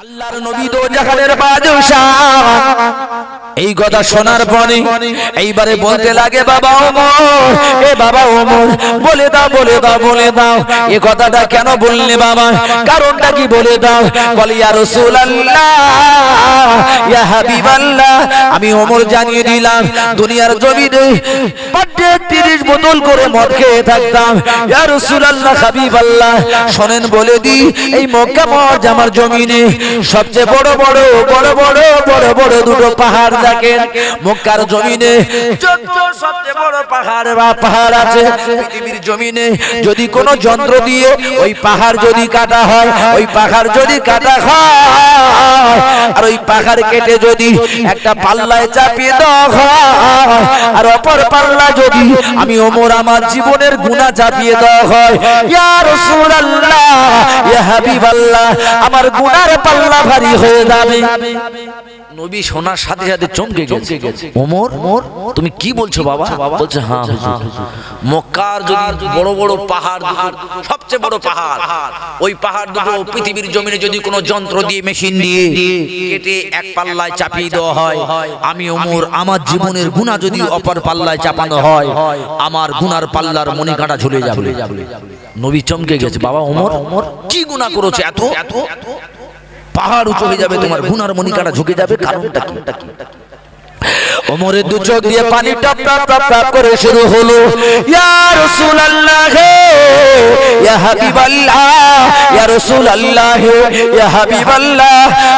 আল্লাহর নবী দোজাহানের বাদশাহ এই কথা শোনার পরে এইবারে বলতে লাগে বাবা ওমর, এ বাবা ওমর বলে দাও বলে দাও বলে দাও এই কথাটা কেন বললে বাবা, কারণটা কি বলে দাও। বলে ইয়া রাসূলুল্লাহ ইয়া হাবিবাল্লাহ, আমি ওমর জানিয়ে দিলাম দুনিয়ার জমিনে পাটে 30 বোতল করে মদ খেয়ে থাকতাম। ইয়া রাসূলুল্লাহ হাবিবাল্লাহ শোনেন বলে দি, এই মক্কা মুআজ্জামার জমিনে সবচেয়ে বড় বড় বড় বড় বড় বড় দুটো পাহাড় দেখেন। মক্কার জমিনে যত সবচেয়ে বড় পাহাড় বা পাহাড় আছে পৃথিবীর জমিনে, যদি কোনো যন্ত্র দিয়ে ওই পাহাড় যদি কাটা হয়, ওই পাহাড় যদি কাটা হয় আর ওই পাহাড় কেটে যদি একটা পাল্লায় চাপিয়ে দেওয়া হয় আর অপর পাল্লা যদি আমি ওমর আমার জীবনের গুনাহ চাপিয়ে দেওয়া হয়, ইয়া রাসূলুল্লাহ ইয়া হাবিবাল্লাহ আমার গুনার পাল্লা ভারী হয়ে যাবে। নবী শোনার সাথে সাথে চমকে গেছে। ওমর তুমি কি বলছো বাবা? বলছে হ্যাঁ হুজুর, মক্কার যদি বড় বড় পাহাড়, সবচেয়ে বড় পাহাড়, ওই পাহাড় দুটো পৃথিবীর জমিনে যদি কোনো যন্ত্র দিয়ে মেশিন দিয়ে কেটে এক পাল্লায় চাপিয়ে দেওয়া হয়, আমি ওমর আমার জীবনের গুনাহ যদি অপর পাল্লায় চাপানো হয়, আমার গুনার পাল্লার মণিকাঁটা ঝুলে যাবে। নবী চমকে গেছে, বাবা ওমর কি গুনাহ করেছে এত পাহাড় উঁচু হয়ে যাবে, তোমার গুনার মণিকাঁটা ঝুঁকে যাবে, কারণটা কি? ওমরের দু চোখ দিয়ে পানি টপ টপ টপ টপ করে শুরু হলো, ইয়া রাসূলুল্লাহ ইয়া হাবিবাল্লাহ ইয়া রাসূলুল্লাহ ইয়া হাবিবাল্লাহ,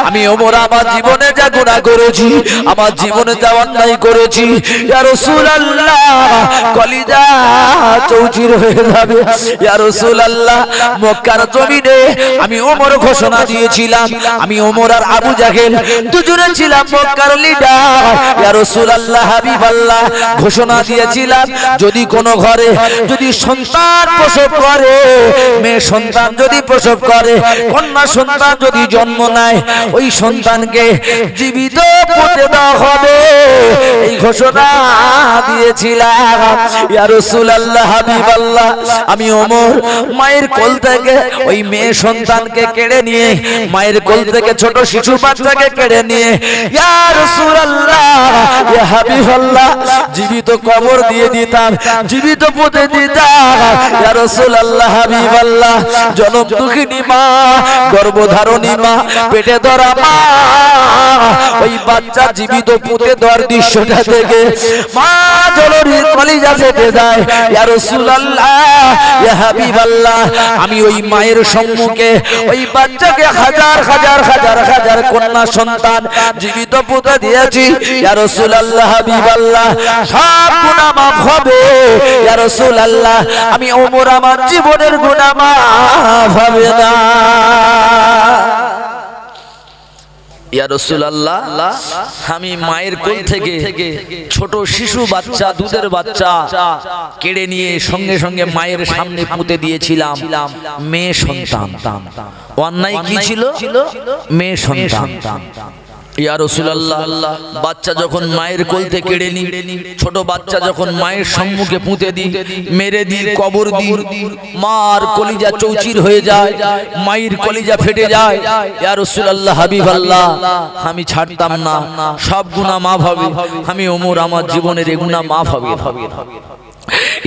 আমি ওমর আমার জীবনে যা গুনাহ করেছি, আমার জীবনে যা অন্যায় করেছি, ইয়া রাসূলুল্লাহ কলিজা চৌচির হয়ে যাবে। ইয়া রাসূলুল্লাহ মক্কার জমিনে আমি ওমর ঘোষণা দিয়েছিলাম, আমি ওমর আর আবু জাহেল দুজনে ছিলাম মক্কার লিডার। ইয়া রাসূলুল্লাহ হাবিবাল্লাহ ঘোষণা দিয়েছিলাম, যদি কোনো ঘরে যদি সন্তান প্রসব করে, মেয়ে সন্তান যদি প্রসব করে, কন্যা সন্তান যদি জন্ম নেয়, ওই সন্তানকে জীবিত পুঁতে দেওয়া হবে, এই ঘোষণা দিয়েছিলাম। ইয়া রাসূলুল্লাহ হাবিবাল্লাহ আমি ওমর মায়ের কোল থেকে ওই মেয়ে সন্তানকে কেড়ে নিয়ে, মায়ের কোল থেকে ছোট শিশু বাচ্চাকে কেড়ে নিয়ে ইয়া রাসূলুল্লাহ ইয়া হাবিবাল্লাহ জীবিত কবর দিয়ে দিতাম, জীবিত পুঁতে দিতাম। ইয়া রাসূলুল্লাহ হাবিবাল্লাহ জনম দুঃখিনী মা, গর্ভধারণী মা, পেটে ধরা মা, ওই বাচ্চা জীবিত পুঁতে দেওয়ার দৃশ্যটা থেকে মা জননীর কলিজা ফেটে যায়। ইয়া রাসূলুল্লাহ ইয়া হাবিবাল্লাহ আমি ওই মায়ের সম্মুখে ওই বাচ্চাকে হাজার হাজার হাজার হাজার কন্যা সন্তান জীবিত পুঁতে দিয়েছি। ইয়া রাসূলুল্লাহ হাবিবাল্লাহ সব গুনাহ মাফ হবে। ইয়া রাসূলুল্লাহ আমি ওমর আমার জীবনের গুনাহ মাফ হবে না। ইয়া রাসূলুল্লাহ আমি মায়ের কোল থেকে ছোট শিশু বাচ্চা, দুধের বাচ্চা কেড়ে নিয়ে সঙ্গে সঙ্গে মায়ের সামনে পুঁতে দিয়েছিলাম মেয়ে সন্তান। অন্যায় কি ছিল? মেয়ে সন্তান। ইয়া রাসূলুল্লাহ বাচ্চা যখন মায়ের কোল থেকে কেড়ে নি, ছোট বাচ্চা যখন মায়ের সম্মুখে পুঁতে দি, মেরে দি, কবর দি, মার কলিজা চৌচির হয়ে যায়, মায়ের কলিজা ফেটে যায়। ইয়া রাসূলুল্লাহ হাবিবাল্লাহ আমি ছাড়তাম না, সব গুনাহ মাফ হবে, আমি ওমর আমার জীবনের এই গুনাহ মাফ হবে।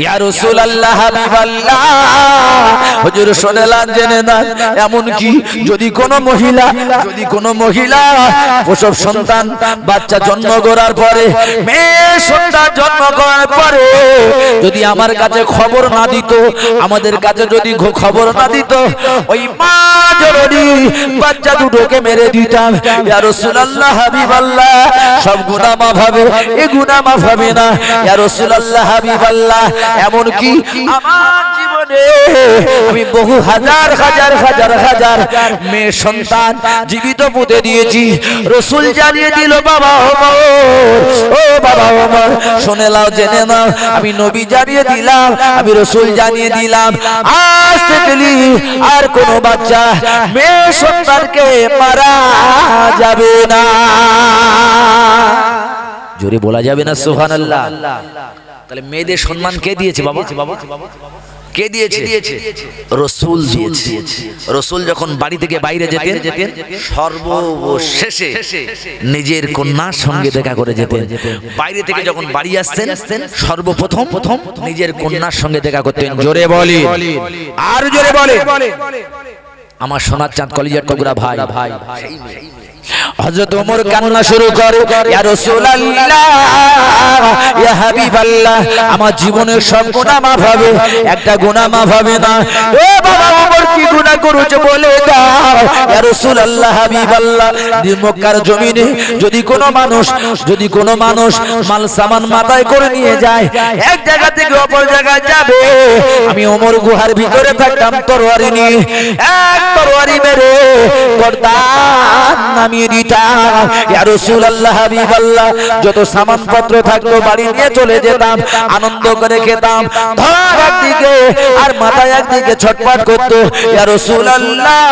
ইয়া রাসূলুল্লাহ হাবিবাল্লাহ হুজুর শুনলেন জেনে না, এমন কি যদি কোনো মহিলা প্রসব সন্তান বাচ্চা জন্ম করার পরে, মেয়ে সন্তান জন্ম করার পরে যদি আমার কাছে খবর না দিত, আমাদের কাছে যদি খবর না দিত, ওই মা জননী বাচ্চা দুটোকে মেরে দিতাম। ইয়া রাসূলুল্লাহ হাবিবাল্লাহ সব গুনাহ মাফ হবে, এই গুনাহ মাফ হবে না। ইয়া রাসূলুল্লাহ হাবিবাল্লাহ এমন কি আমার জীবনে আমি বহু হাজার হাজার হাজার হাজার মেয়ে সন্তান জীবিত পুঁতে দিয়েছি। রাসূল জানিয়ে দিল, বাবা ওমর, ও বাবা ওমর শুনে নাও জেনে নাও, আমি নবী জানিয়ে দিলাম, আমি রাসূল জানিয়ে দিলাম, আজ থেকে আর কোনো বাচ্চা মেয়ে সন্তানকে মারা যাবে না। জোরে বলা যাবে না সুবহানাল্লাহ। তাহলে মেয়েদের সম্মান কে দিয়েছে বাবা? কে দিয়েছে? রাসূল দিয়েছে। রাসূল যখন বাড়ি থেকে বাইরে যেতেন সর্বশেষে নিজের কন্যার সঙ্গে দেখা করে যেতেন। বাইরে থেকে যখন বাড়ি আসতেন সর্বপ্রথম নিজের কন্যার সঙ্গে দেখা করতেন। জোরে বলি, আর জোরে বলে আমার সোনার চাঁদ কলিজার টুকরা ভাই। হযরত ওমর কান্না শুরু করে, ইয়া রাসূলুল্লাহ, ইয়া হাবিবাল্লাহ, আমার জীবনের সব গুনাহ মাফ হবে, একটা গুনাহ মাফ হবে না। ও বাবা ওমর, কি গুনাহ করেছে বলে দাও ইয়া রাসূলুল্লাহ, হাবিবাল্লাহ। মক্কার জমিনে যদি কোনো মানুষ মাল সামান মাথায় করে নিয়ে যায়, এক জায়গা থেকে অপর জায়গায় যাবে, আমি ওমর গুহার ভিতরে থাকতাম তরবারি নিয়ে, এক তরবারি মেরে গর্দান নামিয়ে দিতাম। ইয়া রাসূলুল্লাহ, হাবিবাল্লাহ, যত সামানপত্র থাকতো বাড়ি নিয়ে চলে যেতাম, আনন্দ করে খেতাম। ধর একদিকে আর মাথায় একদিকে ছটফট করতো, ইয়া রাসূলুল্লাহ,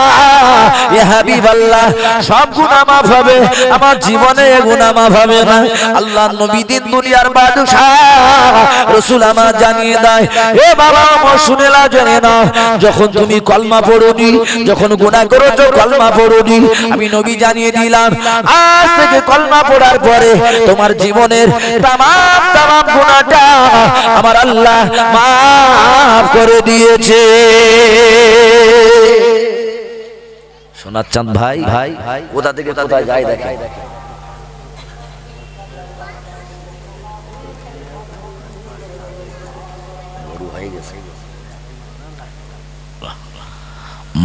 ইয়া হাবিবাল্লাহ, সব গুনাহ মাফ হবে, আমার জীবনে গুনাহ মাফ হবে না। আল্লাহর নবী দিন দুনিয়ার বাদশা রাসূল আমার জানিয়ে দেয়, এ বাবা আমার শুনে না জেনে না, যখন তুমি কলমা পড়োনি, যখন গুনাহ করেছো কলমা পড়োনি, আমি নবী জানিয়ে দিলাম আজ থেকে কলমা পড়ার পরে তোমার জীবনের তামাম গুনাহটা আমার আল্লাহ মাফ করে দিয়েছে। সোনার চাঁদ ভাই কোথা থেকে কোথায় যায় দেখে।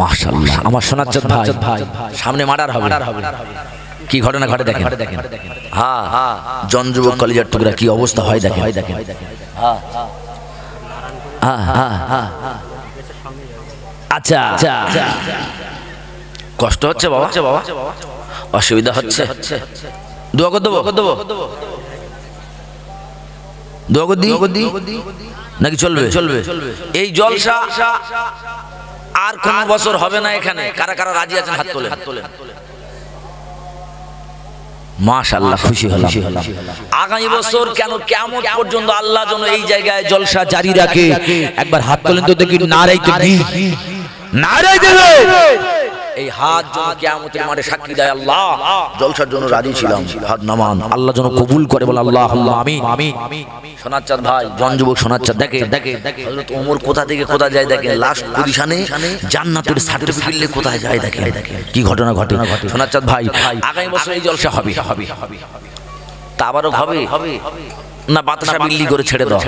মাশাআল্লাহ, আমার সোনার চাঁদ ভাই, সামনে মার্ডার হবে। কি ঘটনা ঘটে দেখেন। হ্যাঁ, জন যুবক কলিজার টুকরা কি অবস্থা হয় দেখেন। আচ্ছা, কষ্ট হচ্ছে বাবা, অসুবিধা হচ্ছে, দোয়া করে দেবো, দোয়া করে দিই নাকি চলবে? এই জলসা আর কোন বছর হবে না এখানে। কারা কারা রাজি আছেন হাত তোলেন। মাশাআল্লাহ, খুশি হলাম। আগামী বছর কেন কিয়ামত পর্যন্ত আল্লাহ যেন এই জায়গায় জলসা জারি রাখে। একবার হাত তোলেন তো দেখি, নারে তাকবীর, নারে তাকবীর। এই হাত যেন কিয়ামতের মাঠে সাক্ষী দেয়, আল্লাহ জলসার জন্য রাজি ছিলাম, হাত নামান, আল্লাহ যেন কবুল করে, বলে আল্লাহুম্মা আমিন। সোনার চাঁদ ভাই, জন যুবক সোনার চাঁদ, দেখে হযরত ওমর কোথা থেকে কোথায় যায় দেখেন। লাস্ট পজিশনে জান্নাতের সার্টিফিকেট নিয়ে কোথায় যায় দেখেন। কি ঘটনা ঘটে সোনার চাঁদ ভাই। আগামী বছর এই জলসা হবে, তাবারক হবে না বাতাসা বিল্লি করে ছেড়ে দাও।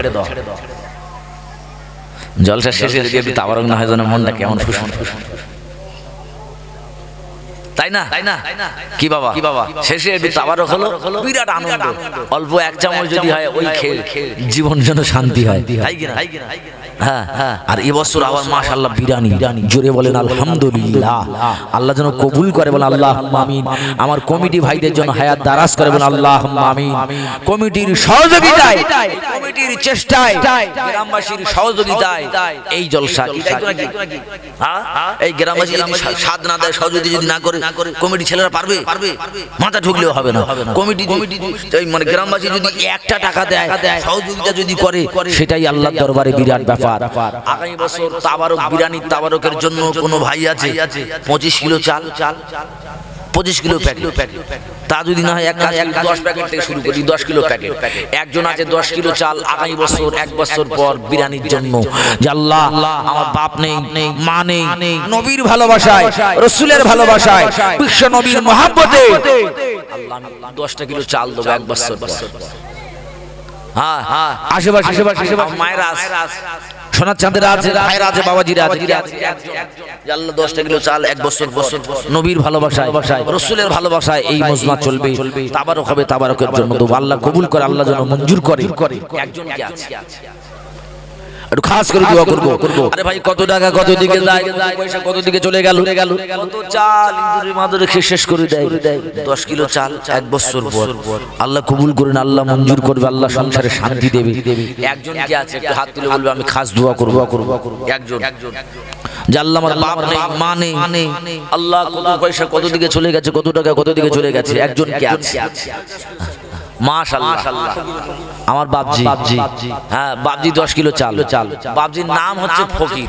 জলসা শেষে যদি একটু তাবারক না হয় যেন মনটা কেমন ফুসফুস, তাই না? কি বাবা, শেষে একটু তাবারক হলো, বিরাট আনন্দ। অল্প এক চামচ যদি হয়, ওই খেয়ে জীবন যেন শান্তি হয়, তাই কিনা? হ্যাঁ, আর এবছর আবার মাশাআল্লাহ বিরিয়ানি, জোরে বলেন আলহামদুলিল্লাহ। আল্লাহ যেন কবুল করে, বলেন আল্লাহুম্মা আমিন। আমার কমিটি ভাইদের জন্য হায়াত দারাজ করে, বলেন আল্লাহুম্মা আমিন। কমিটির সহযোগিতায়, কমিটির চেষ্টায়, গ্রামবাসীর সহযোগিতায় এই জলসা কি নাকি? এই গ্রামবাসী যদি সাথ না দেয়, সহযোগিতা যদি না করে, কমিটি ছেলেরা পারবে? মাথা ঢুকলেও হবে না। কমিটি মানে গ্রামবাসী যদি একটা টাকা দেয়, সহযোগিতা যদি করে, সেটাই আল্লাহর দরবারে বিরাট ব্যাপার। আগামী বছর তাবারক বিরিয়ানি, তাবারকের জন্য কোনো ভাই আছে 25 কিলো চাল, 25 কিলো প্যাকেট, তা যদি না হয় এক কাজ 10 প্যাকেট থেকে শুরু করি, 10 কিলো প্যাকেট। একজন আছে 10 কিলো চাল, আগামী বছর 1 বছর পর বিরিয়ানির জন্য, যে আল্লাহ আমার বাপ নেই, মা নেই, নবীর ভালোবাসায়, রাসূলের ভালোবাসায়, বিশ্ব নবীর মহব্বতে আল্লাহ 10টা কিলো চাল দেব 1 বছর পর। হ্যাঁ, আশেপাশে মায়েরা আছে, সোনার চাঁদের আছে, ভাইরা আছে, বাবাজিরা আছে, আল্লাহ 10টা কিলো চাল 1 বছর নবীর ভালোবাসায়, রাসূলের ভালোবাসায় এই মজমা চলবে। তাবারক হবে, তাবারকের জন্য তো আল্লাহ কবুল করে, আল্লাহ যেন মঞ্জুর করে। একজন কি আছে একটু খাস করে দোয়া করব। আরে ভাই, কত টাকা কত দিকে যায়, পয়সা কত দিকে চলে গেল, কত চাল ইঁদুরে মাদুরে খেয়ে শেষ করে দেয়। 10 কিলো চাল 1 বছর পর আল্লাহ কবুল করেন, আল্লাহ মঞ্জুর করবে, আল্লাহ সংসারে শান্তি দেবে। একজন কি আছে একটু হাত তুলে বলবে, আমি খাস দোয়া করব। একজন যে আল্লাহ আমার বাপ নেই, মা নেই, আল্লাহ কত পয়সা কত দিকে চলে গেছে, কত টাকা কত দিকে চলে গেছে, একজন কি আছে? মাশাআল্লাহ আমার বাপজি হ্যাঁ বাপজি 10 কিলো চাল বাপজির নাম হচ্ছে ফকির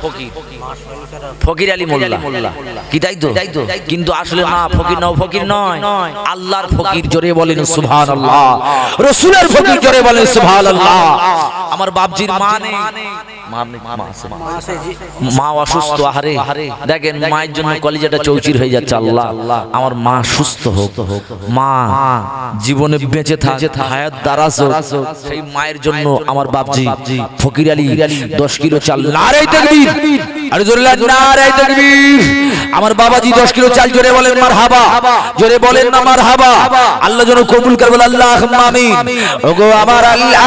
ফকির আলী মোল্লা কি তাই তো কিন্তু আসলে না ফকির নয় আল্লাহর ফকির জোরে বলেন সুবহানাল্লাহ রাসূলের ফকির জোরে বলেন সুবহানাল্লাহ আমার বাপজির মা নেই মা অসুস্থ আহারে দেখেন মায়ের জন্য কলিজাটা চৌচির হয়ে যাচ্ছে আল্লাহ আমার মা সুস্থ হোক মা জীবনে বেঁচে থাকে হায়াত দারাজ সেই মায়ের জন্য আমার বাপজি ফকির আলী 10 কিলো চাল নারে তাকবীর আরে জোরে নারে তাকবীর আমার বাবাজি 10 কিলো চাল জোরে বলেন মারহাবা জোরে বলেন না মারহাবা আল্লাহ যেন কবুল করে বলেন আল্লাহুম্মা আমিন ওগো আমার আল্লাহ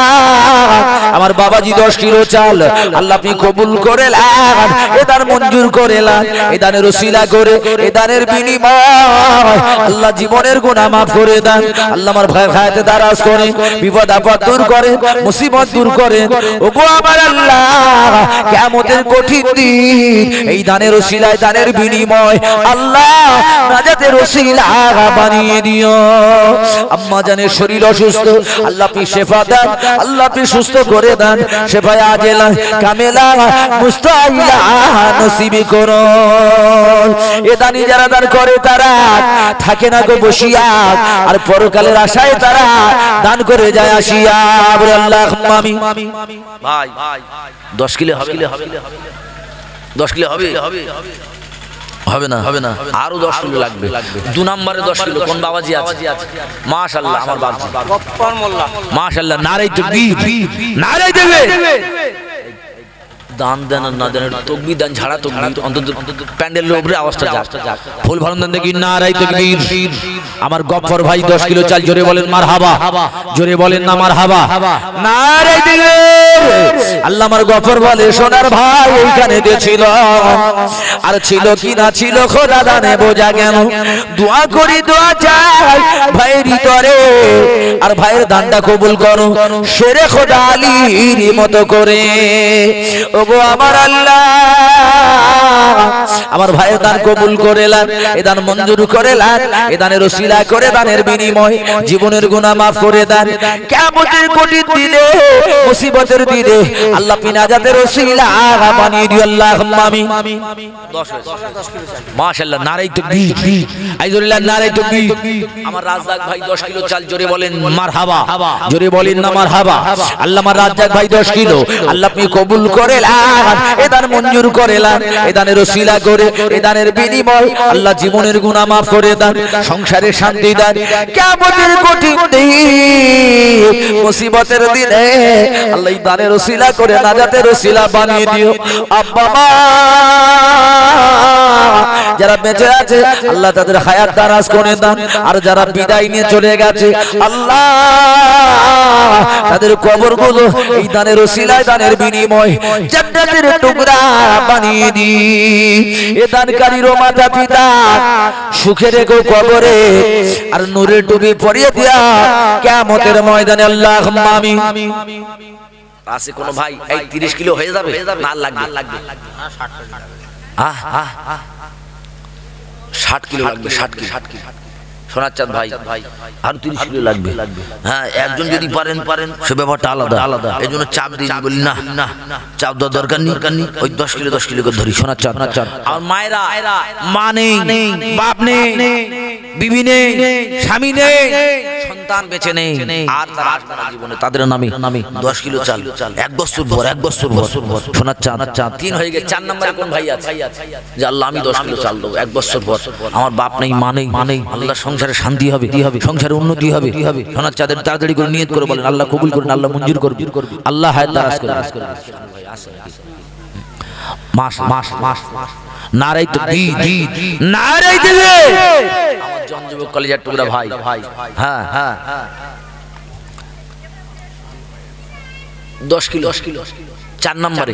আমার বাবাজি 10 কিলো চাল আল্লাহ আপনি কবুল করে নেন এ দান মঞ্জুর করে নেন এ দানের ওসিলা করে এ দানের বিনিময় আল্লাহ জীবনের গুনাহ maaf করে দেন আল্লাহ আমার ভাই হায়াতে দারাজ করে বিপদ আপদ দূর করে মুসিবত দূর করে ওগো আমার আল্লাহ কিয়ামতের কঠিন দিন এই দানের ওসিলায় দানের বিনিময় আল্লাহ নাজাতের ওসিলা বানিয়ে দিও আম্মা জানের শরীর অসুস্থ আল্লাহ আপনি শিফা দেন আল্লাহ আপনি সুস্থ করে দেন শিফায়ে আজেলা কামেলা মুস্তাইলা নসিব করুন এ দানি যারা দান করে তারা থাকে না গো বসিয়া আর পরকালের আশায় তারা দান করে যায় আসিয়া বলে আল্লাহুম্মা আমিন ভাই 10 কিলো হবে 10 কিলো হবে না আরো 10 কিলো লাগবে 2 নম্বরে 10 কিলো কোন বাবাজি আছে মাশাআল্লাহ আমার বাবাজি গফফর মোল্লা মাশাআল্লাহ নারে তাকবীর নারে দেবে দান দেন না দেন তাকবীর দান ঝাড়া তাকবীর অন্তত প্যান্ডেলের উপরে আওয়াজটা যাক ফুল ভরন দেন দেখি নারে তাকবীর আমার গফফর ভাই 10 কিলো চাল জোরে বলেন মারহাবা জোরে বলেন না মারহাবা নারে তাকবীর আল্লাহ আমার গফফর বলে সোনার ভাই ওইখানে দিয়েছিল আর ছিল কি না ছিল খোদা জানে বোঝা কেন দোয়া করি দোয়া চাই ভাইয়ের ভিতরে আর ভাইয়ের দানটা কবুল করো শেরে খোদা আলীর মতো করে ওগো আমার আল্লাহ আমার ভাইয়ের দান কবুল করে নেন এ দান মঞ্জুর করে নেন এ দানের ওসিলা করে দানের বিনিময় জীবনের গুনাহ maaf করে দেন কিয়ামতের কঠিন দিনে মুসিবতের দিনে আল্লাহ আপনি নাজাতের ওসিলা বানিয়ে দিও আল্লাহুম্মা আমিন 10 মাশাআল্লাহ নারে তাকবীর আইজুল্লাহ নারে তাকবীর আমার রাজ্জাক ভাই 10 কিলো চাল জোরে বলেন মারহাবা জোরে বলেন না মারহাবা আল্লাহ আমার রাজ্জাক ভাই 10 কিলো আল্লাহ আপনি কবুল করে নেন এ দান মঞ্জুর করে নেন এ দানের ওসিলা করে এ দানের বিনিময় আল্লাহ জীবনের গুনাহ maaf করে দেন সংসারে শান্তি দেন কিয়ামতের কঠিন দিন মুসিবতের দিনে আল্লাহ এই দানের ওসিলা করে নাজাতের ওসিলা বানিয়ে দিও আব্বা মা যারা বেঁচে আছে আল্লাহ তাদের হায়াত দারাজ করে দেন আর যারা বিদায় নিয়ে চলে গেছে আল্লাহ তাদের কবরগুলো এই দানের ওসিলায় দানের বিনিময় জান্নাতের টুকরা বানিয়ে দি এ দানকারীর মাতা পিতা সুখে রেখো কবরে আর নূরের টুপি পরিয়ে দিয়া কিয়ামতের ময়দানে আল্লাহুম্মা আমিন আছে কোন ভাই এই 30 কিলো হয়ে যাবে না লাগবে 60 কিলো লাগবে 60 কিলো সোনার চাঁদ ভাই আর 30 কিলো লাগবে হ্যাঁ একজন যদি পারেন সে ব্যাপারটা আলাদা এজন্য চাপ দিই বলি না চাপ দেওয়ার দরকার নেই ওই 10 কিলো করে ধরি সোনার চাঁদ আর মায়েরা মা নেই বাপ নেই বিবি নেই স্বামী নেই সন্তান বেঁচে নেই আর তারা আসবে না জীবনে তাদের নামে 10 কিলো চাল 1 বছর ভর সোনার চাঁদ 3 হয়ে গেছে 4 নম্বরে কোন ভাই আছে যে আল্লাহ আমি 10 কিলো চাল দেব 1 বছর ভর আমার বাপ নেই মা নেই আল্লাহ সংসারে শান্তি হবে সংসারে উন্নতি হবে সোনার চাঁদের তাড়াতাড়ি করে নিয়ত করে বলেন আল্লাহ কবুল করুন আল্লাহ মঞ্জুর করুন আল্লাহ হায়াত দারাজ করুন মাস নারাই তো নারাই দিবে আমার জনযুবক কলিজার টুকরা ভাই হ্যাঁ 10 কিলো 4 নম্বরে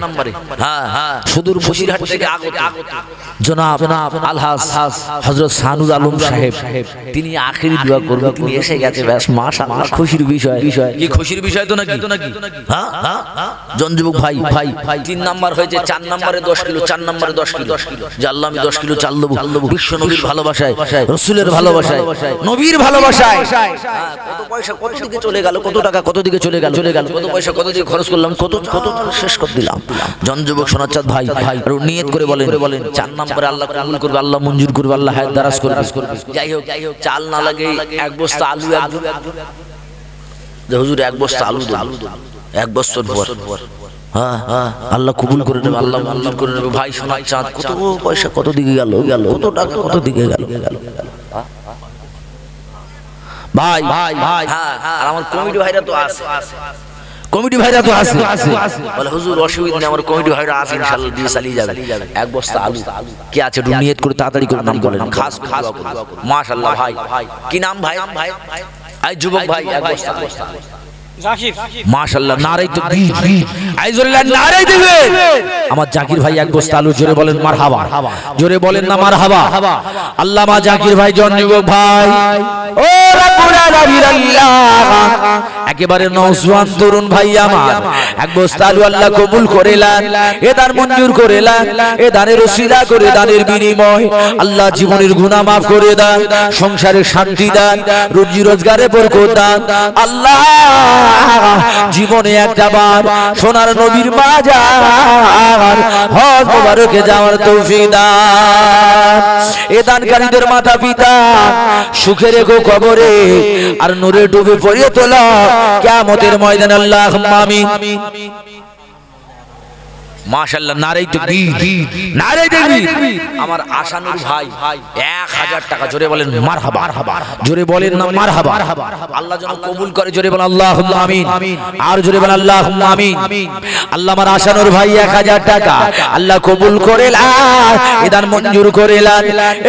হ্যাঁ সুদূর বসিরহাট থেকে আগত জনাব আলহাজ হযরত সানুর আলম সাহেব তিনি আখেরি দোয়া করবেন তিনি এসে গেছে ব্যাস মাশাআল্লাহ খুশির বিষয় কি খুশির বিষয় তো নাকি হ্যাঁ জনযুবক ভাই 3 নাম্বার হয়েছে 4 নম্বরে 10 কিলো 4 নম্বরে 10 কিলো যে আল্লাহ আমি 10 কিলো চাল দেব বিশ্ব নবীর ভালোবাসায় রাসূলের ভালোবাসায় নবীর ভালোবাসায় কত পয়সা কত দিকে চলে গেল কত টাকা কত দিকে চলে গেল কত পয়সা কত দিকে খরচ করলাম কত শেষ করে দিলাম জনযুবক সোনাচাঁদ ভাই আর নিয়ত করে বলেন 4 নম্বরে আল্লাহ কবুল করবে আল্লাহ মঞ্জুর করবে আল্লাহ হায়াত দারাজ করবে যাই হোক চাল না লাগে এক বস্তা আলু যে হুজুর এক বস্তা আলু দেন এক বছর পর হ্যাঁ আল্লাহ কবুল করে নেবে আল্লাহ মঞ্জুর করে নেবে ভাই সোনাচাঁদ কত পয়সা কত দিকে গেল কত টাকা কত দিকে গেল ভাই হ্যাঁ আর আমার কমিটি ভাইরা তো আছে বলে হুজুর অসুবিধা নেই আমার কমিটি ভাইরা আছে ইনশাআল্লাহ দিয়ে চালিয়ে যাবে এক বস্তা আলু কি আছে একটু নিয়ত করে তাড়াতাড়ি করে নাম বলেন খাস মাশাআল্লাহ ভাই কি নাম ভাই আই যুবক ভাই এক বস্তা জাকির মাশাআল্লাহ নারে তাকবীর আইজুল্লাহ নারে দিবে আমার জাকির ভাই এক বস্তা আলু জোরে বলেন মারহাবা জোরে বলেন না মারহাবা আল্লামা জাকির ভাই জনযুবক ভাই ও রাব্বুল আলামিন আল্লাহ একেবারে নওজওয়ান তরুণ ভাই আমার এক বস্তা আলু আল্লাহ কবুল করেলেন এ দান মঞ্জুর করেলেন এ দানের ওসিলা করে দানের বিনিময় আল্লাহ জীবনের গুনাহ maaf করে দেন সংসারে শান্তি দেন রুজি রোজগারে বরকত দেন আল্লাহ জীবনে একবার সোনার নবীর মাজার হজ মুবারকে যাওয়ার তৌফিক দান এ দানকারীদের মাতা পিতা সুখে রেখো কবরে আর নূরে ডুবে পড়িয়ে তোলো কিয়ামতের ময়দানে আল্লাহুম্মা আমিন মাশাআল্লাহ নারে তাকবীর আমার আশানুর ভাই 1000 টাকা জোরে বলেন মারহাবা জোরে বলেন না মারহাবা আল্লাহ যেন কবুল করে জোরে বলেন আল্লাহুম্মা আমিন আর জোরে বলেন আল্লাহুম্মা আমিন আল্লাহ আমার আশানুর ভাই 1000 টাকা আল্লাহ কবুল করেলেন এ দান মঞ্জুর করেলেন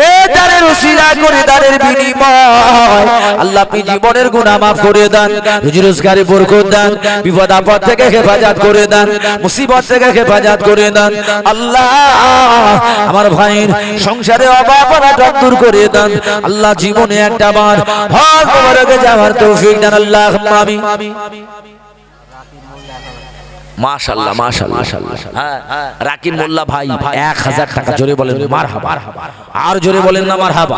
এ দানের ওসিলা করে দানের বিনিময় আল্লাহ আপনি জীবনের গুনাহ maaf করে দেন রুজি রোজগারে বরকত দেন বিপদ আপদ থেকে হেফাজত করে দেন মুসিবত থেকে হেফাজত করে দেন আল্লাহ আমার ভাইয়ের সংসারে অভাব অনটন দূর করে দেন আল্লাহ জীবনে একবার হজ মুবারকে যাওয়ার তৌফিক দেন আল্লাহুম্মা আমিন মাশাআল্লাহ হ্যাঁ রাকিব মোল্লা ভাই 1000 টাকা জোরে বলেন মারহাবা আর জোরে বলেন না মারহাবা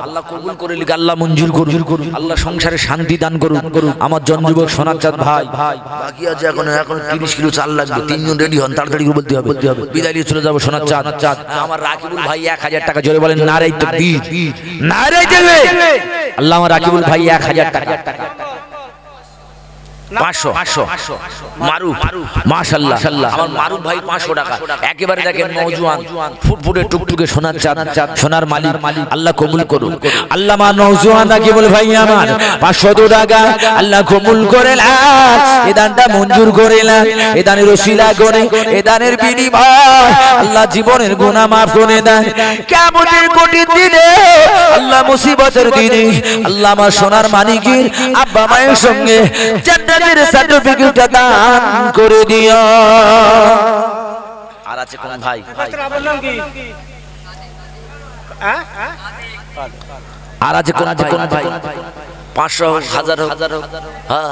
আল্লাহ কবুল করে লিখ আল্লাহ মঞ্জুর করুন আল্লাহ সংসারে শান্তি দান করুন আমার জনযুবক সোনাচাঁদ ভাই বাকি আছে এখন 30 কিলো চাল লাগবে তিনজন রেডি হন তাড়াতাড়ি করে বলতে হবে বিদায় নিয়ে চলে যাব সোনাচাঁদ আমার রাকিবুল ভাই 1000 টাকা জোরে বলেন নারে তাকবীর নারে দেবে আল্লাহ আমার রাকিবুল ভাই 1000 টাকা 500 মারুফ মাশাআল্লাহ আমার মারুফ ভাই 500 টাকা একেবারে দেখেন নওজওয়ান ফুটফুটে টুকটুকে সোনার চাঁদ সোনার মালিক আল্লাহ কবুল করুন আল্লাহ মা নওজওয়ান রাকিবুল ভাই আমার 500 টাকা আল্লাহ কবুল করেন এই দানটা মঞ্জুর করেলেন এই দানের ওসিলা করে এই দানের বিনিময় আল্লাহ জীবনের গুনাহ maaf করে দেন কিয়ামতের কঠিন দিনে আল্লাহ মুসিবতের দিনে আল্লাহ আমার সোনার মানিকের আব্বা মায়ের সঙ্গে জান্নাতের সার্টিফিকেট দান করে দিও আর আছে কোন ভাই আপনার নাম কি আর আছে কোন ভাই 500 হাজার হ্যাঁ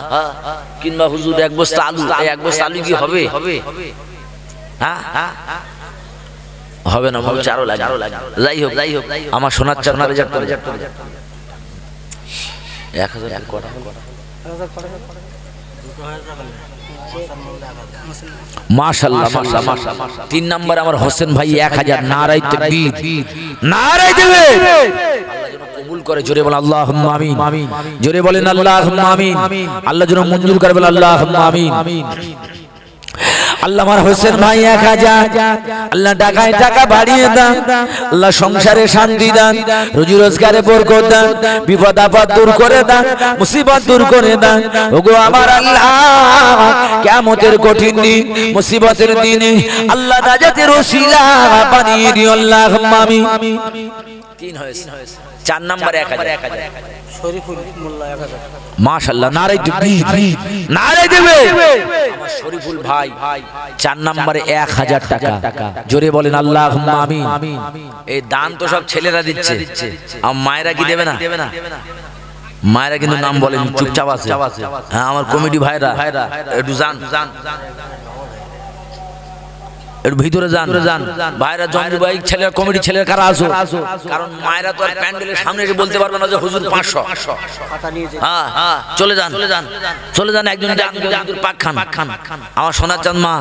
কিংবা হুজুর এক বস্তা আলু এক বস্তা আলু কি হবে হ্যাঁ হবে না বলছে আরো লাগে যাই হোক আমার সোনার চারনারে যাক করে 1000 কটা মাশাআল্লাহ 3 নাম্বার আমার হোসেন ভাই 1000 নারায়ে তাকবীর নারায়ে দেবে আল্লাহ যেন কবুল করে জোরে বলেন আল্লাহুম্মা আমিন জোরে বলেন আল্লাহুম্মা আমিন আল্লাহ যেন মঞ্জুর করে বলেন আল্লাহুম্মা আমিন আল্লাহ আমার হোসেন ভাই 1000 আল্লাহ টাকায় টাকা বাড়িয়ে দেন আল্লাহ সংসারে শান্তি দেন রুজি রোজগারে বরকত দেন বিপদ আপদ দূর করে দেন মুসিবত দূর করে দেন ওগো আমার আল্লাহ কিয়ামতের কঠিন দিন মুসিবতের দিনে আল্লাহ নাজাতের ওসিলা বানিয়ে দিও আল্লাহুম্মা আমিন 3 হয়েছে 4 নম্বরে 1000 শরীফুল মোল্লা 1000 মাশাআল্লাহ নারে তাকবীর নারে দেবে আমার শরীফুল ভাই 4 নম্বরে 1000 টাকা জোরে বলেন আল্লাহুম্মা আমিন এই দান তো সব ছেলেরা দিচ্ছে আর মায়েরা কি দেবে না মায়েরা কিন্তু নাম বলেন চুপচাপ আছে হ্যাঁ আমার কমিটি ভাইরা একটু জান একটু ভিতরে যান ভাইরা জঞ্জু ভাই ছেলের কমিটি ছেলের কারা আসো কারণ মায়েরা তো আর প্যান্ডেলের সামনে এসে বলতে পারবে না যে হুজুর 500 হ্যাঁ হ্যাঁ চলে যান একজন হুজুর পাক খান আমার সোনার চাঁদ মা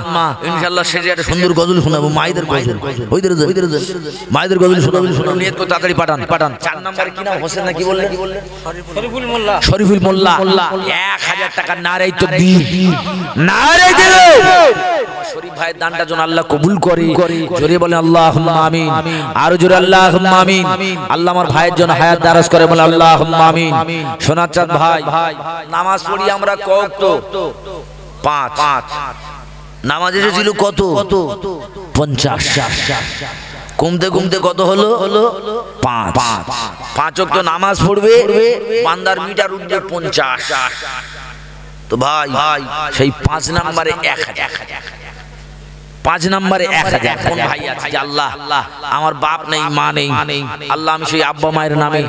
ইনশাআল্লাহ শেষে একটা সুন্দর গজল শোনাবো মায়েদের গজল ওইদের মায়েদের গজল শোনাবো নিয়ত করে তাড়াতাড়ি পাঠান 4 নম্বরে কি নাম হোসেন না কি বললেন শরীফুল মোল্লা 1000 টাকা নারে তাকবীর নারে তাকবীর শরীফ ভাইয়ের দানটা যেন আল্লাহ কবুল করে জোরে বলেন আল্লাহুম্মা আমিন আর জোরে আল্লাহুম্মা আমিন আল্লাহ আমার ভাইয়ের জন্য হায়াত দারাজ করে বলেন আল্লাহুম্মা আমিন সোনার চাঁদ ভাই নামাজ পড়ি আমরা কত 5 নামাজ এসেছিল কত 50 কমতে কত হলো 5 ওয়াক্ত নামাজ পড়বে বান্দার মিটার উঠবে 50 তো ভাই সেই 5 নম্বরে 1000 5 নম্বরে 1000 কোন ভাই আছে যে আল্লাহ আমার বাপ নেই মা নেই আল্লাহ আমি সেই আব্বা মায়ের নামে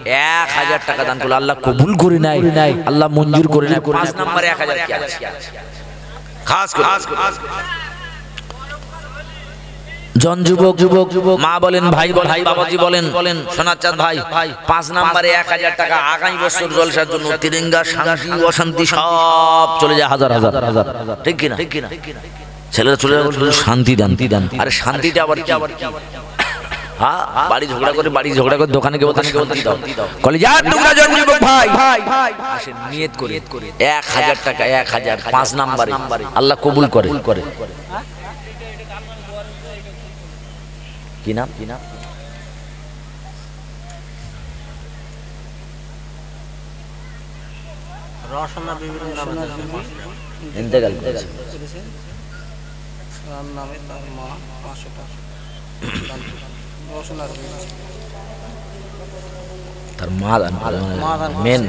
1000 টাকা দান করলে আল্লাহ কবুল করে নেয় আল্লাহ মঞ্জুর করে নেয় 5 নম্বরে 1000 কি আছে খাস করে জন যুবক মা বলেন ভাই বলেন বাবাজি বলেন সোনার চাঁদ ভাই 5 নম্বরে 1000 টাকা আগামী বছর জলসার জন্য তিরঙ্গা শান্তি অশান্তি সব চলে যায় হাজার ঠিক কি না ছেলেরা চলে যাবে শান্তি দান আরে শান্তিটা আবার কি হ্যাঁ বাড়ি ঝগড়া করে দোকানে গিয়ে বলতে দাও কলিজা টুকরা জন যুবক ভাই আসে নিয়ত করে 1000 টাকা 1000 5 নম্বরে আল্লাহ কবুল করে কি নাম রওশনা বিবির নামে ইন্তেকাল করেছে নামে তার মা 500 টাকা রওশনা তার মা মেন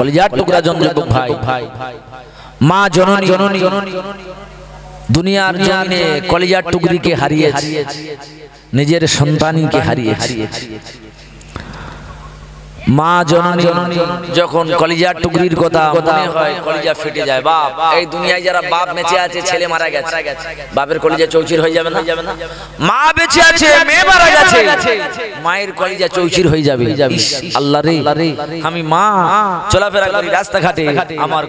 কলিজার টুকরা জন যুবক ভাই মা জননী দুনিয়ার জমিনে কলিজার টুকরিকে হারিয়েছে নিজের সন্তানকে হারিয়েছে মা জননী যখন কলিজার টুকরির কথা মনে হয় কলিজা ফেটে যায় বাপ এই দুনিয়ায় যারা বাপ বেঁচে আছে ছেলে মারা গেছে বাপের কলিজা চৌচির হয়ে যাবে না মা বেঁচে আছে মেয়ে মারা গেছে মায়ের কলিজা চৌচির হয়ে যাবে আল্লাহ রে আমি মা চলাফেরা করি রাস্তাঘাটে আমার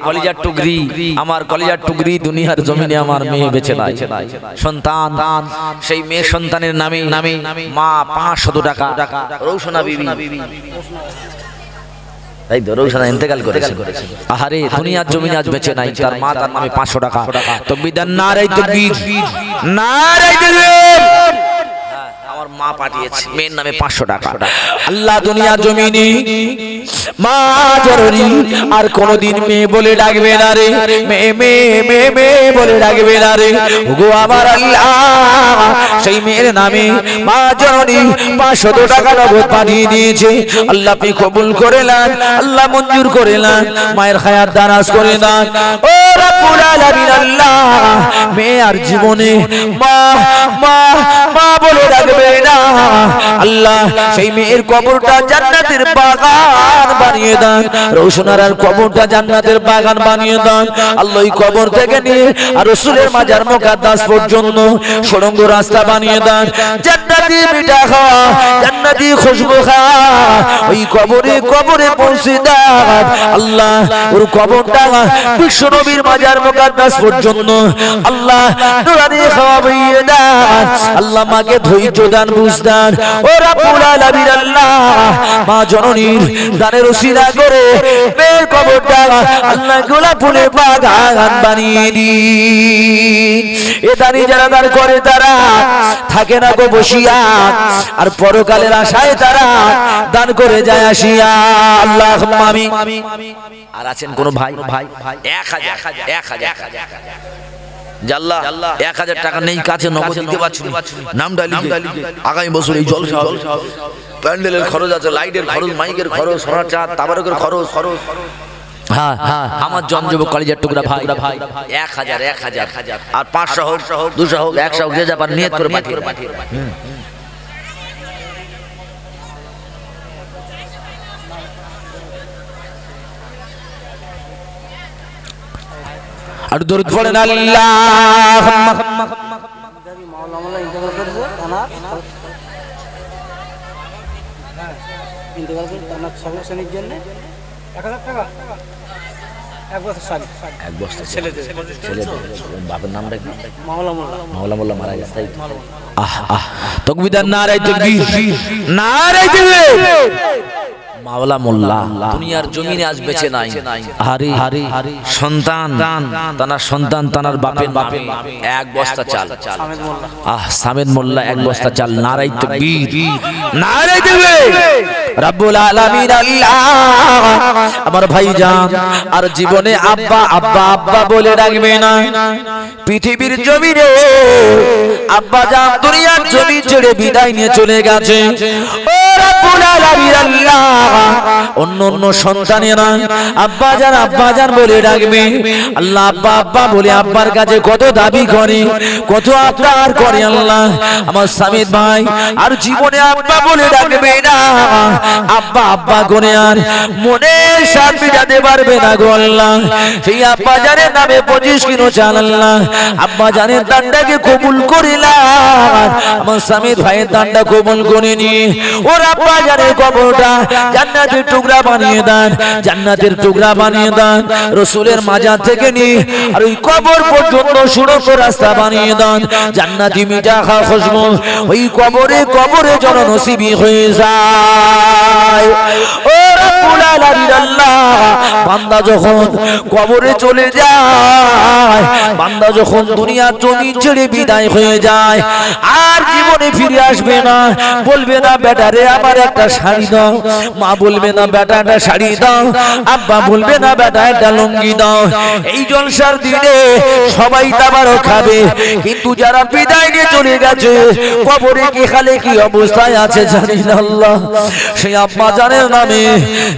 কলিজার টুকরি দুনিয়ার জমিনে আমার মেয়ে বেঁচে নাই সন্তান সেই মেয়ে সন্তানের নামে মা 500 টাকা রওশনা বিবি তাই রওশনা ইন্তেকাল করেছে আহারে দুনিয়ার জমিনে আজ বেঁচে নাই তার মা তার নামে 500 টাকা তাকবীর নারে তাকবীর নারে তাকবীর আমার মা পাঠিয়েছে মেয়ের নামে 500 টাকা আল্লাহ দুনিয়ার জমিনে মা জননী আর কোনদিন মেয়ে বলে ডাকবে না রে মেয়ে বলে ডাকবে না রে গো আমার আল্লাহ সেই মেয়ের নামে মা জননী 500 টাকা নগদ পাঠিয়ে দিয়েছে আল্লাহ আপনি কবুল করে নেন আল্লাহ মঞ্জুর করে নেন মায়ের হায়াত দারাজ করে দেন ও রব্বুল আলামিন আল্লাহ মেয়ে আর জীবনে মা বলে ডাকবে না আল্লাহ সেই মেয়ের কবরটা জান্নাতের বাগান বানিয়ে দেন রওশনার কবরটা জান্নাতের বাগান বানিয়ে দেন আল্লাহ এই কবর থেকে নিয়ে আর রাসূলের মাজার মুকাদ্দাস পর্যন্ত সুড়ঙ্গ রাস্তা বানিয়ে দেন জান্নাতি মিঠা খাওয়া জান্নাতি খুশবু খাওয়া ওই কবরে পৌঁছে দেন আল্লাহ ওর কবরটা বিশ্ব নবীর মাজার মুকাদ্দাস পর্যন্ত আল্লাহ নুরানি খাওয়া বইয়ে দেন আল্লাহ মাকে ধৈর্য দান বুঝদান ও রব্বুল আলামিন আল্লাহ মা জননীর দানের ওসিলা করে মেয়ের কবরটা আল্লাহ গোলাপ ফুলের বাগান বানিয়ে দিন এ দানি যারা দান করে তারা থাকে না গো বসিয়া আর পরকালের আশায় তারা দান করে যায় আসিয়া আল্লাহুম্মা আমিন আর আছেন কোন ভাই 1000 জাল্লাহ 1000 টাকা নেই কাছে নগদ দিতে পারছি নামটা লিখে আগামী বছর এই জলসা প্যান্ডেলের খরচ আছে, লাইটের খরচ, মাইকের খরচ, সোনার চাঁদ তাবারকের খরচ। হ্যাঁ হ্যাঁ, আমার জনযুবক কলেজের টুকরা ভাই 1000 আর 500 হোক 200 হোক 100 হোক, যে যা পার নিয়ত করে পাঠিয়ে। আর দরুদ পড়েন আল্লাহুম্মা। মাওলানা ইন্তেকাল করেছে তানার ইন্তেকাল করে তানার সংরক্ষণের জন্য 1000 টাকা এক বছর শাড়ি, এক বস্তা ছেলেদের বাবার নামটা কি? মাওলা মাওলা মারা গেছে। আহ আহ, তাকবীর, নারায়ে তাকবীর, নারায়ে তাকবীর। মাওলা মোল্লা দুনিয়ার জমিনে আজ বেঁচে নাই। আরে সন্তান, তানার সন্তান তানার বাপের নামে এক বস্তা চাল। সামেদ মোল্লা এক বস্তা চাল। নারায়ে তাকবীর, নারায়ে তাকবীর। রব্বুল আলামিন আল্লাহ আমার ভাইজান আর জীবনে আব্বা আব্বা আব্বা বলে ডাকবে না। পৃথিবীর জমিনে আব্বা জান দুনিয়ার জমি ছেড়ে বিদায় নিয়ে চলে গেছে। ও রব্বুল আলামিন আল্লাহ অন্য অন্য সন্তানেরা আব্বা জান বলে ডাকবে। আল্লাহ আব্বা আব্বা বলে আব্বার কাছে কত দাবি করে, কত আবদার করে। আল্লাহ আমার সামিদ ভাই আর জীবনে আব্বা বলে ডাকবে না। আব্বা আব্বা করে আর মনে শান্তি মিটাতে পারবে না গো আল্লাহ। সেই আব্বা জানের নামে 25 কিলো চাল আল্লাহ আব্বা জানের দানটাকে কবুল করিলাম। আমার সামিদ ভাইয়ের দানটা কবুল করে নিয়ে ওর আব্বা জানের কবরটা জান্নাতের টুকরা বানিয়ে দেন, জান্নাতের টুকরা বানিয়ে দেন। রাসূলের মাজার থেকে নিয়ে আর ওই কবর পর্যন্ত সুড়ঙ্গ রাস্তা বানিয়ে দেন। জান্নাতি মিঠা খুশবু ওই কবরে কবরে যেন নসিবি হয়ে যায়। ও রব্বুল আলামিন আল্লাহ বান্দা যখন কবরে চলে যায়, বান্দা যখন দুনিয়ার জমি ছেড়ে বিদায় হয়ে যায় আর জীবনে ফিরে আসবে না। বলবে না বেটারে আমার একটা শাড়ি দাও, মা বলবে না বেটা একটা শাড়ি দাও, আব্বা বলবে না বেটা একটা লুঙ্গি দাও। এই জলসার দিনে সবাই তাবারক খাবে, কিন্তু যারা বিদায় নিয়ে চলে গেছে কবরে কি খালে কি অবস্থায় আছে জানি না আল্লাহ। সেই আব্বা জানের নামে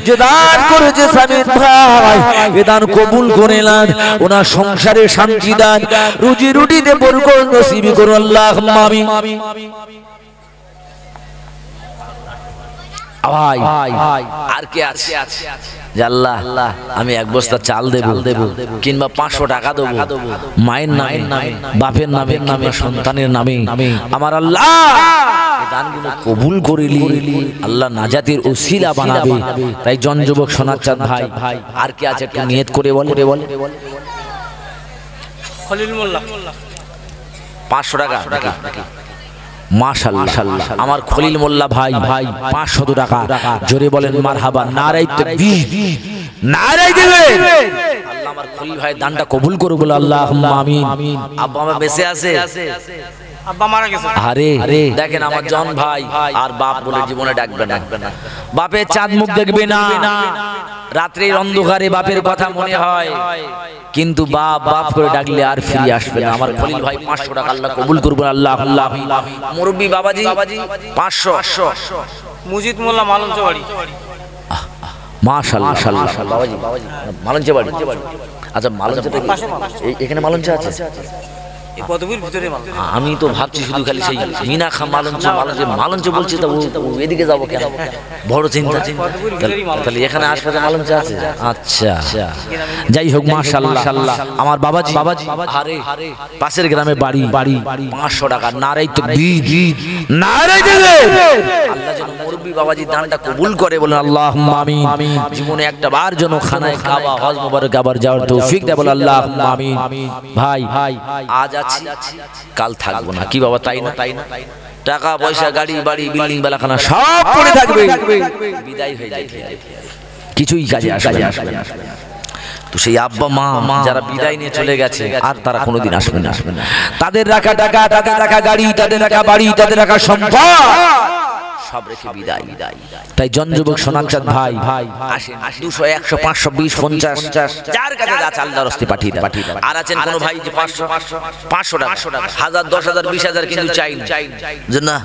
যে দান করেছে সামিদ ভাই, এ দান কবুল করে নেন। ওনার সংসারে শান্তি দান, রুজি রুটিতে বরকত নসিব করুন আল্লাহুম্মা আমিন। আর কে আছে? আল্লাহ আমি এক বস্তা চাল দেব কিংবা 500 টাকা দেব মায়ের নামে, বাপের নামে, কিংবা সন্তানের নামে। আমার আল্লাহ দানগুলো কবুল করিলি, আল্লাহ নাজাতের উসিলা বানাবে। তাই জনযুবক সোনার চাঁদ ভাই আর কে আছে একটু নিয়ত করে বলে। খলিল মোল্লা 500 টাকা। মাশাআল্লাহ, আমার খলিল মোল্লা ভাই 500 টাকা। জোরে বলেন মারহাবা, নারায়ে তাকবীর, নারায়ে তাকবীর। আল্লাহ আমার খলিল ভাই দানটা কবুল করুক বলে আল্লাহুম্মা আমিন। আব্বা আমার বেঁচে আছে? আব্বা মারা গেছে। আরে দেখেন আমার জন ভাই আর বাপ বলে জীবনে ডাকবে না। বাপের চাঁদ মুখ দেখবে না, রাত্রির অন্ধকারে বাপের কথা মনে হয়, কিন্তু বাপ বাপ করে ডাকলে আর ফিরে আসবে না। আমার খলিল ভাই 500 টাকা আল্লাহ কবুল করবেন আল্লাহুম্মা আমিন। মুরব্বি বাবাজি 500। মুজিদ মোল্লা মালঞ্চ বাড়ি। মাশাআল্লাহ বাবাজি মালঞ্চ বাড়ি। আচ্ছা মালঞ্চটা এখানে মালঞ্চ আছে? এই পদবীর ভিতরে আমি তো ভাবছি শুধু খালি সেই মিনা খা মালঞ্চ বলছি, তো এদিকে যাবো কেন? বড় চিন্তা। তাহলে এখানে আশপাশে মালঞ্চ আছে? আচ্ছা যাই হোক মাশাআল্লাহ। আমার বাবাজি আরে পাশের গ্রামে বাড়ি 500 টাকা। নারায়ে তাকবীর, নারায়ে তাকবীর। আল্লাহ যেন মুরব্বি বাবাজি দানটা কবুল করে বলেন আল্লাহুম্মা আমিন। জীবনে একটা বার যেন খানায় কাবা হজ মুবারক আবার যাওয়ার তৌফিক দেয় বলে আল্লাহুম্মা আমিন। ভাই আজ কাল থাকবো না, কি বাবা তাই না? টাকা পয়সা গাড়ি বাড়ি বিল্ডিং বেলাখানা সব পড়ে থাকবে, বিদায় হয়ে যায়, কিছুই কাজে আসবে না। তো সেই আব্বা মা যারা বিদায় নিয়ে চলে গেছে আর তারা কোনোদিন আসবে না। তাদের রাখা টাকা, তাদের রাখা গাড়ি, তাদের রাখা বাড়ি, তাদের রাখা সম্পদ সব রেখে বিদায়। তাই জন যুবক সোনার চাঁদ ভাই আসেন, 200 100 500 20 50 যার কাছে যা চাল দরস্তি পাঠিয়ে দেন। আর আছেন কোন ভাই যে 500 টাকা 1000 10000 20000 কিন্তু চাই যে না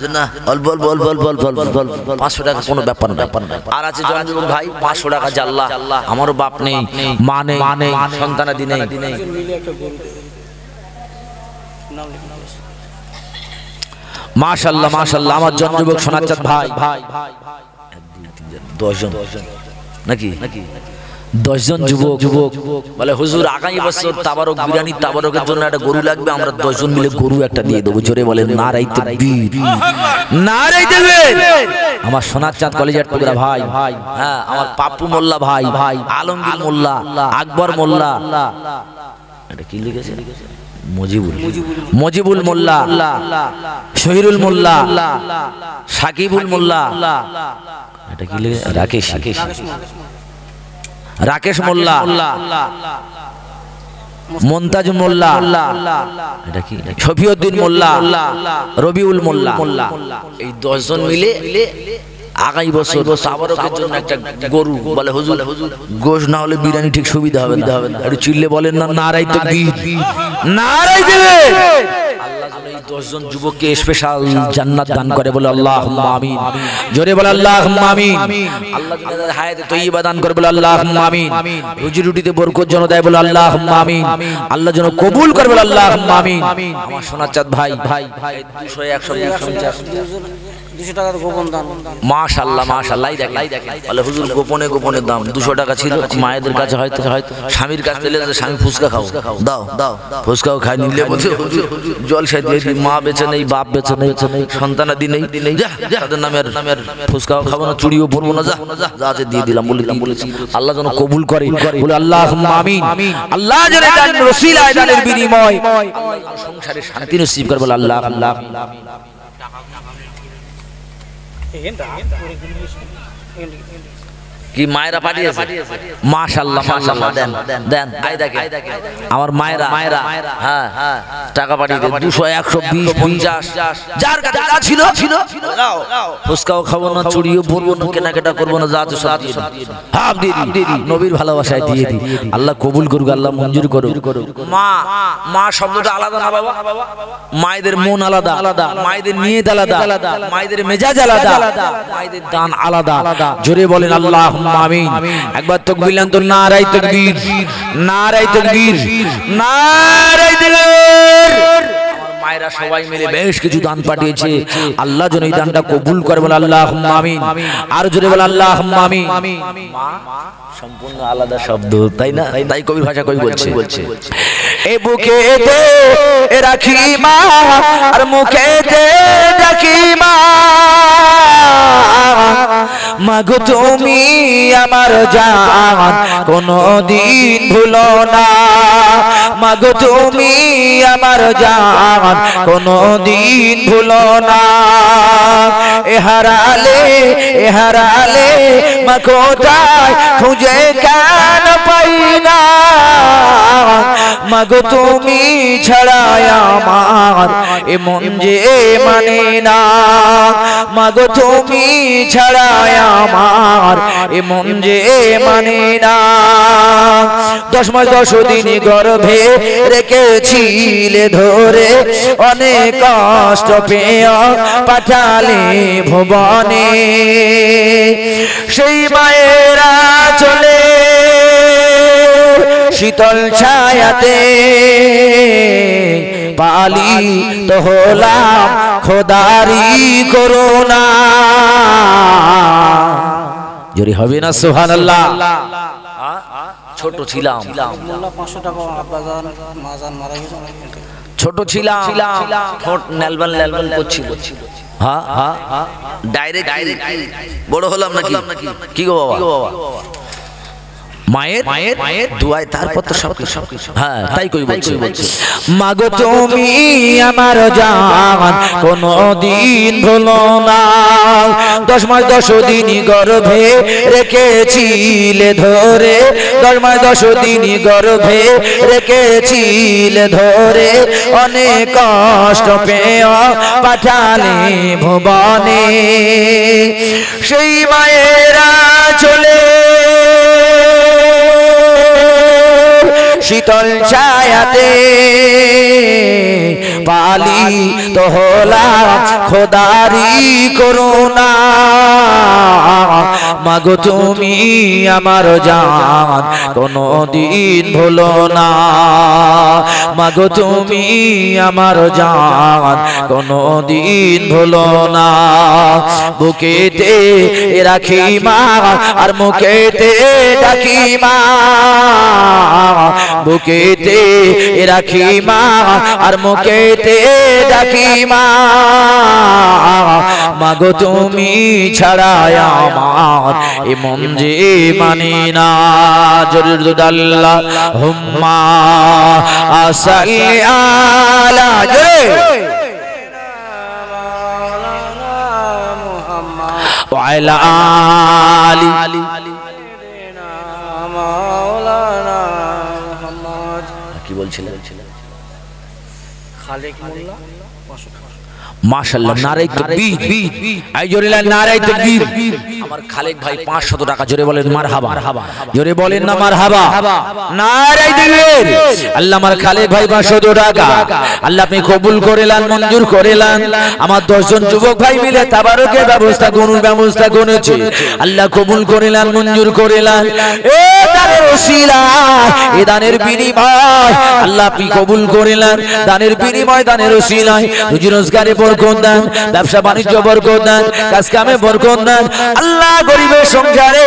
অল্প অল্প অল্প অল্প অল্প অল্প 500 টাকা কোনো ব্যাপার না। আর আছে জন যুবক ভাই 500 টাকা জাল্লা, আমারও বাপ নেই মা নেই সন্তানাদি নেই, মাশাআল্লাহ মাশাআল্লাহ আমার জন যুবক সোনার চাঁদ ভাই 10 জন নাকি 10 জন যুবক বলে হুজুর আগামী বছর তাবারক বিরানি তাবারকের জন্য একটা গরু লাগবে, আমরা 10 জন মিলে গরু একটা দিয়ে দেবো। জোরে বলেন নারায়ে তাকবীর, নারায়ে তাকবীর। আমার সোনার চাঁদ কলেজের টুকরা ভাই, হ্যাঁ আমার পাপ্পু মোল্লা ভাই, আলমগীর মোল্লা, আকবর মোল্লা, এটা কি লিখেছে মজিবুল মোল্লা, শহীরুল মোল্লা, সাকিবুল মোল্লা, এটা কি লিখেছে রাকেশ মোল্লা, মন্তাজ মোল্লা, এটা কি শফিউদ্দিন মোল্লা, রবিউল মোল্লা, এই 10 জন মিলে আগামী বছর তাবারকের জন্য একটা গরু। বলে হুজুর গোশ না হলে বিরিয়ানি ঠিক সুবিধা হবে না, একটু চিল্লে বলেন না নারায়ে তাকবীর, নারায়ে তাকবীর। আল্লাহ যেন এই 10 জন যুবককে স্পেশাল জান্নাত দান করে, বলে আল্লাহুম্মা আমিন। জোরে বলে আল্লাহুম্মা আমিন। আল্লাহ যেন তাদের হায়াতে তৈয়বা দান করে, বলে আল্লাহুম্মা আমিন। রুজি রুটিতে বরকত যেন দেয়, বলে আল্লাহুম্মা আমিন। আল্লাহ যেন কবুল করে, বলে আল্লাহুম্মা আমিন। আমার সোনার চাঁদ ভাই 200 100 200 টাকার গোপন দান, মাশাআল্লাহ মাশাআল্লাহ। দেখেন বলে হুজুর গোপনে গোপনে দাম 200 টাকা ছিল মায়েদের কাছে, হয়তো স্বামীর কাছে দিলে স্বামী ফুসকা খাও দাও ফুসকাও খাই নিলে বলছে হুজুর জলসা দিয়ে দিই, মা বেঁচে নেই বাপ বেঁচে নেই সন্তানাদি নেই, যা তাদের নামের ফুসকাও খাবো না চুড়িও পরবো না, যা আছে দিয়ে দিলাম বলেছি। আল্লাহ যেন কবুল করে, বলে আল্লাহুম্মা আমিন। আল্লাহ যেন তার ওসিলায় দানের বিনিময় আল্লাহ যেন সংসারে শান্তি নসিব করে, বলে আল্লাহ আল্লাহ। কি মায়েরা পাঠিয়েছে, মাশাআল্লাহ মাশাআল্লাহ। দেন আই দেখেন আমার মায়েরা, হ্যাঁ টাকা পাঠিয়ে 200 120 50 যার কাছে যা ছিল দাও। ফুসকাও খাবো না চুড়িও পরবো না কেনাকাটা করবো না, যা আছে সব দিয়ে হাফ দিয়ে দিই, নবীর ভালোবাসায় দিয়ে দিই। আল্লাহ কবুল করুক, আল্লাহ মঞ্জুর করুক। মা শব্দটা আলাদা না বাবা, মায়েদের মন আলাদা, মায়েদের নিয়ত আলাদা, মায়েদের মেজাজ আলাদা, মায়েদের দান আলাদা। জোরে বলেন আল্লাহুম্মা আমিন। একবার তাকবীর তো নারায়ে তাকবীর, নারায়ে তাকবীর, নারায়ে তাকবীর। আমার মায়েরা সবাই মিলে বেশ কিছু দান পাঠিয়েছে, আল্লাহ যেন এই দানটা কবুল করে, বলে আল্লাহুম্মা আমিন। আর জোরে বলে আল্লাহুম্মা আমিন। মা সম্পূর্ণ আলাদা শব্দ, তাই না? তাই কবির ভাষা কবি বলছে এ বুকে দে রাখি মা আর মুখে দে ডাকি মা, মাগো তুমি আমার জান কোনদিন ভুলো না, মাগো তুমি আমার জান কোনদিন ভুলো না। এ হারালে মা কোথায় খুঁজে কেন পাই না, মাগো তুমি ছাড়া আমার এ মন যে মানে না, মাগো তুমি ছাড়া আমার এ মন যে মানে না। 10 মাস 10 দিন গর্ভে রেখেছিলে ধরে, অনেক কষ্ট পেয়ে পাঠালে ভুবনে, সেই মায়েরা চলে শীতল ছায়াতে পালিত হলাম খোদারি করুণা। জোরে হবে না সুবহানাল্লাহ। ছোট ছিলাম, 500 টাকা আব্বাজান মাজান মারা গেছে, ছোট ছিলাম, ঠোঁট নেলবাল করছিল। হ্যাঁ ডাইরেক্ট বড় হলাম নাকি? কি গো বাবা মায়ের দুয়ায় তারপর তো সব কিছু হ্যাঁ তাই কই বলছি মাগো তুমি আমার জান কোনদিন ভুলো না 10 মাস 10 দিন গর্ভে রেখেছিলে ধরে 10 মাস 10 দিন গর্ভে রেখেছিলে ধরে অনেক কষ্ট পেয়ে পাঠালে ভুবনে সেই মায়েরা চলে শীতল ছায়াতে পালি তো হলা খোদারি করুণা মাগো তুমি আমার জান কোনদিন ভুলো না মাগো তুমি আমার জান কোনদিন ভুলো না বুকেতে রাখি মা আর মুখেতে ডাকি মা বুকেতে রাখি মা আর মুখেতে ডাকি মা মাগো তুমি ছাড়া আমার এ মন যে মানি না জরুর আল্লাহ হুম্মা সাল্লি আলা ওয়া আলা আলি কি বলছিলেন খালেক মোল্লা মাশাআল্লাহ নারে তাকবীর আই জোরে নারে তাকবীর আমার খালেক ভাই 500 টাকা জোরে বলেন মারহাবা জোরে বলেন না মারহাবা নারে তাকবীর আল্লাহ আমার খালেক ভাই 500 টাকা আল্লাহ আপনি কবুল করেলেন মঞ্জুর করেলেন আমার 10 জন যুবক ভাই মিলে তাবারুকের ব্যবস্থা গুনুর ব্যবস্থা করেছে আল্লাহ কবুল করেলেন মঞ্জুর করেলেন এ দানের ওসিলা এ দানের বিনিময় আল্লাহ আপনি কবুল করেলেন দানের বিনিময় দানের ওসিলায় রুজি রোজগারে বরকত দেন ব্যবসা বাণিজ্য বরকত দেন কাজ কামে বরকত দেন আল্লাহ গরিবের সংসারে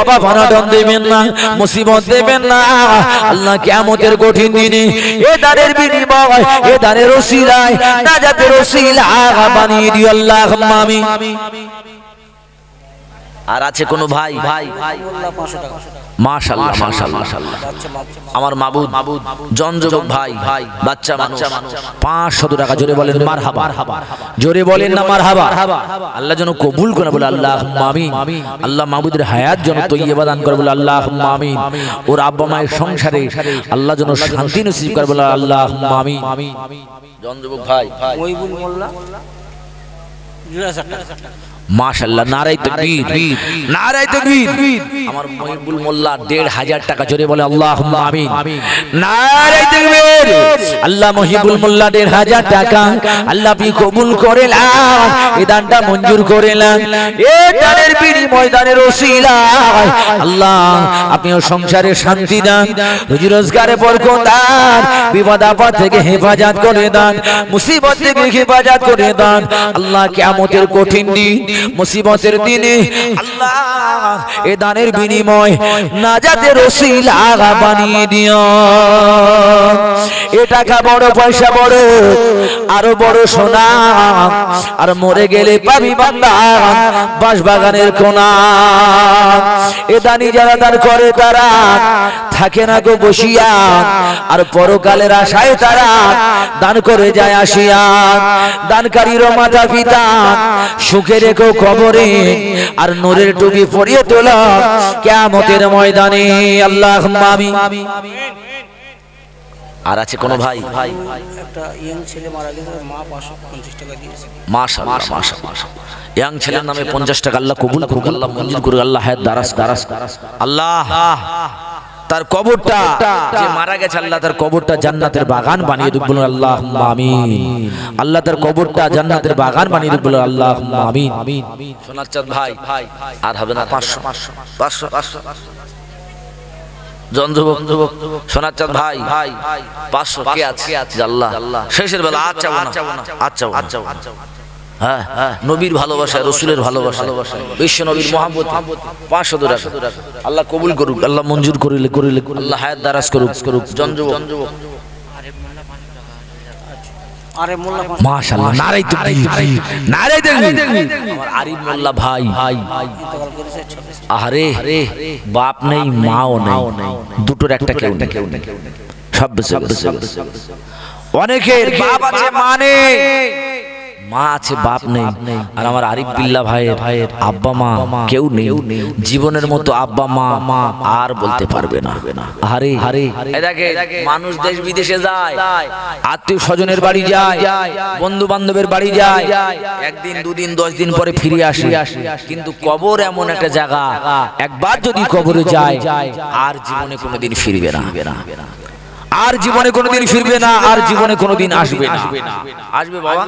অভাব অনটন দেবেন না মুসিবত দেবেন না আল্লাহ কিয়ামতের কঠিন দিনে এ দানের বিনিময় এ দানের ওসিলায় নাজাতের ওসিলা বানিয়ে দিও আল্লাহ আমিন আর আছে কোন ভাই মাশাআল্লাহ মাশাআল্লাহ আমার মাবুদ জনযুবক ভাই বাচ্চা মানুষ 500 টাকা জোরে বলেন মারহাবা জোরে বলেন না মারহাবা আল্লাহ যেন কবুল করে বলে আল্লাহুম্মা আমিন আল্লাহ মাবুদের হায়াত যেন তৈয়বা দান করে বলে আল্লাহুম্মা আমিন ওর আব্বা মায়ের সংসারে আল্লাহ যেন শান্তি নসিব করে বলে আল্লাহুম্মা আমিন জনযুবক ভাই মহিবুল মোল্লা মাশাআল্লাহ নারে তাকবীর নারে তাকবীর আমার মহিবুল মোল্লা 1500 টাকা জোরে বলে আল্লাহুম্মা আমিন নারে তাকবীর আল্লাহ মহিবুল মোল্লা 1500 টাকা আল্লাহ আপনি কবুল করেলেন এই দানটা মঞ্জুর করেলেন এই দানের বিনিময় দানের ওসিলায় আল্লাহ আপনি ও সংসারে শান্তি দান রুজি রোজগারে বরকত দান বিপদ আপদ থেকে হেফাজত করে দান মুসিবত থেকে হেফাজত করে দান আল্লাহ কিয়ামতের কঠিন দিন মুসিবতের দিনে আল্লাহ এই দানের বিনিময় নাজাতের ওসিলা বানিয়ে দিও এ টাকা বড় পয়সা বড় আরো বড় সোনা আর মরে গেলে পাবি বান্দা বাঁশবাগানের কোনা এ দানি যারা দান করে তারা থাকে না গো বসিয়া আর পরকালের আশায় তারা দান করে যায় আসিয়া দানকারীরও মাতা পিতা সুখে রেখো কবরে আর নূরের টুপি পরিয়ে তোলা কিয়ামতের ময়দানে আল্লাহুম্মা আমিন আর আছে কোন ভাই একটা ইয়াং ছেলে মারা গেছে মা 550 টাকা দিয়েছে মাশাআল্লাহ মাশাআল্লাহ ইয়াং ছেলের নামে 50 টাকা আল্লাহ কবুল করুক আল্লাহ মঞ্জুর করুক আল্লাহ হায়াত দারাজ আল্লাহ তার কবরটা যে মারা গেছে আল্লাহ তার কবরটা জান্নাতের বাগান বানিয়ে দিক বলুন আল্লাহুম্মা আমিন আল্লাহ তার কবরটা জান্নাতের বাগান বানিয়ে দিক বলুন আল্লাহুম্মা আমিন সোনার চাঁদ ভাই আর হবে না 500 জনযুবক সোনার চাঁদ ভাই 500 কে আছে আল্লাহ শেষের বেলা আচ্ছা হ্যাঁ নবীর ভালোবাসা রাসূলের ভালোবাসা বিশ্ব নবীর মহব্বত 500 টাকা আল্লাহ কবুল করুক আল্লাহ মঞ্জুর করিলে আল্লাহ হায়াত দারাজ করুক জনযুবক আরে মোল্লা মাশাআল্লাহ, নারাই তাকবীর, নারাই তাকবীর। আমার আরিফ মোল্লা ভাই, ইন্তেকাল করেছে 26 আরে বাপ নেই মাও নেই, দুটোর একটা কেউ নেই, সব বেঁচে গেছে। অনেকের বাপ আছে মা নেই, মা আছে বাপ নেই। আর আমার আরিফ বিল্লাহ ভাইয়ের আব্বা মা কেউ নেই, জীবনের মতো আব্বা মা আর বলতে পারবে না। আরে মানুষ দেশ বিদেশে যায়, আত্মীয় স্বজনের বাড়ি যায়, বন্ধু বান্ধবের বাড়ি যায়, একদিন দুদিন 10 দিন পরে ফিরে আসে। কিন্তু কবর এমন একটা জায়গা, একবার যদি কবরে যায় আর জীবনে কোনোদিন ফিরবে না, আর জীবনে কোনোদিন ফিরবে না, আর জীবনে কোনোদিন আসবে না। আসবে বাবা?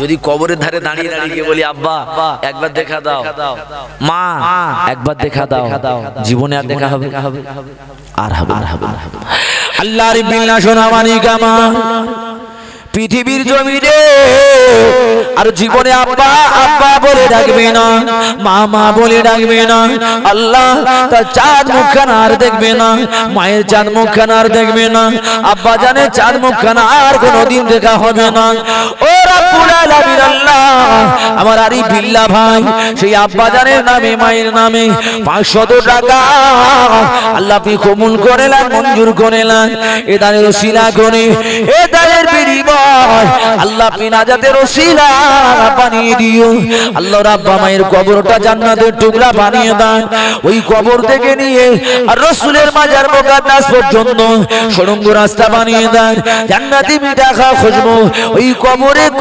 যদি কবরের ধারে দাঁড়িয়ে দাঁড়িয়ে বলি আব্বা একবার দেখা দাও, মা একবার দেখা দাও, জীবনে আর দেখা হবে? আর হবে না। আল্লাহর বিল্লাহ সোনা মানিক আমার, পৃথিবীর জমিনে আর জীবনে আব্বা আব্বা বলে ডাকবে না, মা বলে ডাকবে না। আল্লাহ তার চাঁদ মুখখানা আর দেখবে না, মায়ের চাঁদ মুখখানা আর দেখবে না, আব্বা জানে চাঁদ মুখখানা আর কোনোদিন দেখা হবে না। ও রব্বুল আলামিন আল্লাহ, আমার আরিফ বিল্লাহ ভাই সেই আব্বা জানের নামে মায়ের নামে 500 টাকা আল্লাহ আপনি কবুল করেলেন, মঞ্জুর করেলেন। এ দানের ওসিলা করে, এ দানের বিনিময় আল্লাহ আপনি নাজাতের ওসিলা বানিয়ে দিও। আল্লাহ আব্বা মায়ের কবরটা জান্নাতের টুকরা বানিয়ে দেন। ওই কবর থেকে নিয়ে আর রাসূলের মাজার মুকাদ্দাস পর্যন্ত সুড়ঙ্গ রাস্তা বানিয়ে দেন, জান্নাতি মিঠা খাওয়া খুশবু ওই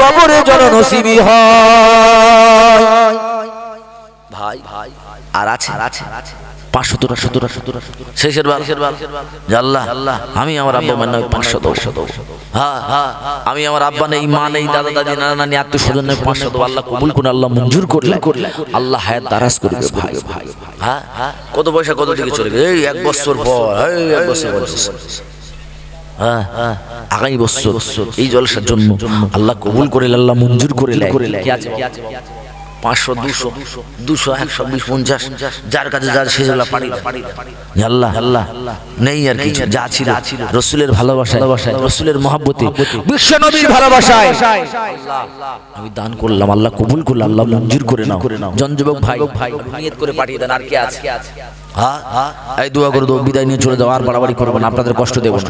কবরে যেন নসিবি হয়। ভাই আর আছে 500 শেষের বার আল্লাহ আমি আমার আব্বা মায়ের নামে 500, হ্যাঁ আমি আমার আব্বা নেই, মা নেই, দাদা দাদি, নানা নানি, আত্মীয় স্বজন নেই, 500 আল্লাহ কবুল করে, আল্লাহ মঞ্জুর করলে, আল্লাহ হায়াত দারাজ করবে। ভাই হ্যাঁ কত পয়সা কত দিকে চলে গেছে, এই 1 বছর পর, এই 1 বছর পর, হ্যাঁ আগামী বছর এই জলসার জন্য আল্লাহ কবুল করে, আল্লাহ মঞ্জুর করে। কি আছে 500 200 120 50 যার কাছে যার সেগুলা পারি আল্লাহ নেই আর কিছু, যা ছিল রাসূলের ভালোবাসায়, রাসূলের মহব্বতে, বিশ্ব নবীর ভালোবাসায় আমি দান করলাম, আল্লাহ কবুল করল, আল্লাহ মঞ্জুর করে নাও। জনযুবক ভাই নিয়ত করে পাঠিয়ে দেন। আর কি আছে? হ্যাঁ এই দোয়া করে দাও, বিদায় নিয়ে চলে যাও, আর বাড়াবাড়ি করবো না, আপনাদের কষ্ট দেব না।